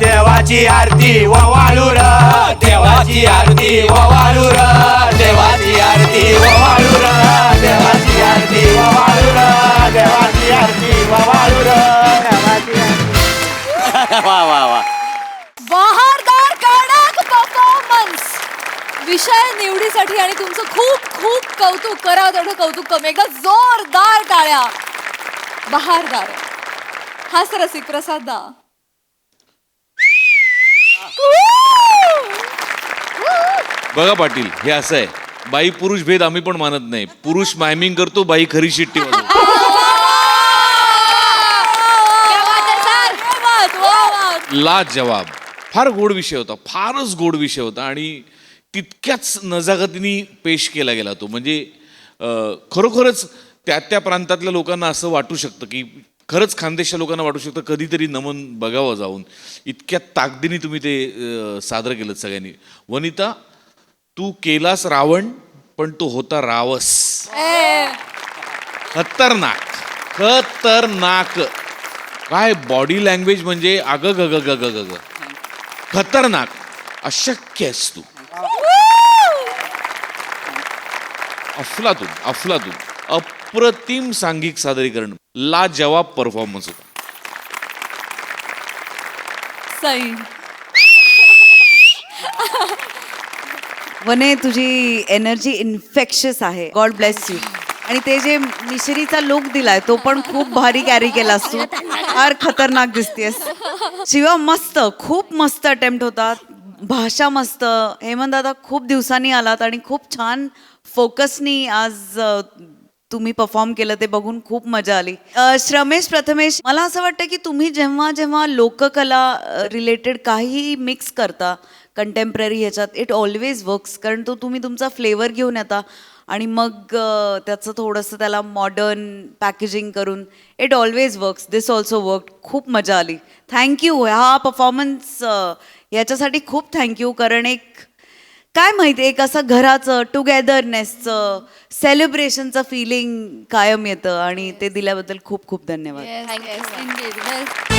देवाची आरती ओवाळू र देवाची आरती ओवाळू र देवाची आरती ओवाळू र देवाची आरती ओवाळू र देवाची आरती ओवाळू र वा वा वा. बहारदार कडक परफॉर्मन्स. विषय निवडीसाठी आणि तुमचं खूप खूप कौतुक. करावं तेवढं कौतुक कमी. एकदा जोरदार टाळ्या. बहारदार. हास्यरसिक प्रसाद दा. बघा पाटील, हे असं आहे, बाई पुरुष भेद आम्ही पण मानत नाही. पुरुष मायमिंग करतो, बाई खरी शिट्टी वाजवते. ला जवाब. फार गोड विषय होता, फारच गोड विषय होता आणि तितक्याच नजाकतीने पेश केला गेला तो. म्हणजे खरोखरच त्या प्रांतातल्या लोकांना असं वाटू शकतं की खरंच खानदेशच्या लोकांना वाटू शकतं कधीतरी नमन बघावं जाऊन. इतक्या ताकदीने तुम्ही ते सादर केलं सगळ्यांनी. वनिता, तू केलास रावण पण तो होता रावस. खतरनाक खतरनाक. काय बॉडी लँग्वेज म्हणजे अग ग ग ग ग ग खतरनाक. अशक्य आहेस तू. अफलातून अफलातून. अप्रतिम सांघिक सादरीकरण. ला जवाब परफॉर्मन्स होता. सई. वने, तुझी एनर्जी इन्फेक्शियस आहे. God bless you. आणि ते जे मिश्रीचा लुक दिलाय तो पण खूप भारी कॅरी केलास तू. फार खतरनाक दिसतेस. शिवा, मस्त, खूप मस्त अटेम्प्ट होता. भाषा मस्त. हेमंत दादा, खूप दिवसांनी आलात आणि खूप छान फोकसनी आज तुम्ही परफॉर्म केलं, ते बघून खूप मजा आली. श्रमेश, प्रथमेश, मला असं वाटतं की तुम्ही जेव्हा जेव्हा लोककला रिलेटेड काही मिक्स करता कंटेम्पररी ह्याच्यात, इट ऑलवेज वर्क्स. कारण तुम्ही तुमचा फ्लेवर घेऊन येता आणि मग त्याचं थोडंसं त्याला मॉडर्न पॅकेजिंग करून it always works. This also work. खूप मजा आली. थँक्यू. हा परफॉर्मन्स याच्यासाठी खूप थँक्यू. कारण एक काय माहिती, एक असं घराचं टुगेदरनेसचं सेलिब्रेशनचं फिलिंग कायम येतं आणि ते दिल्याबद्दल खूप खूप धन्यवाद. Yes, indeed. Well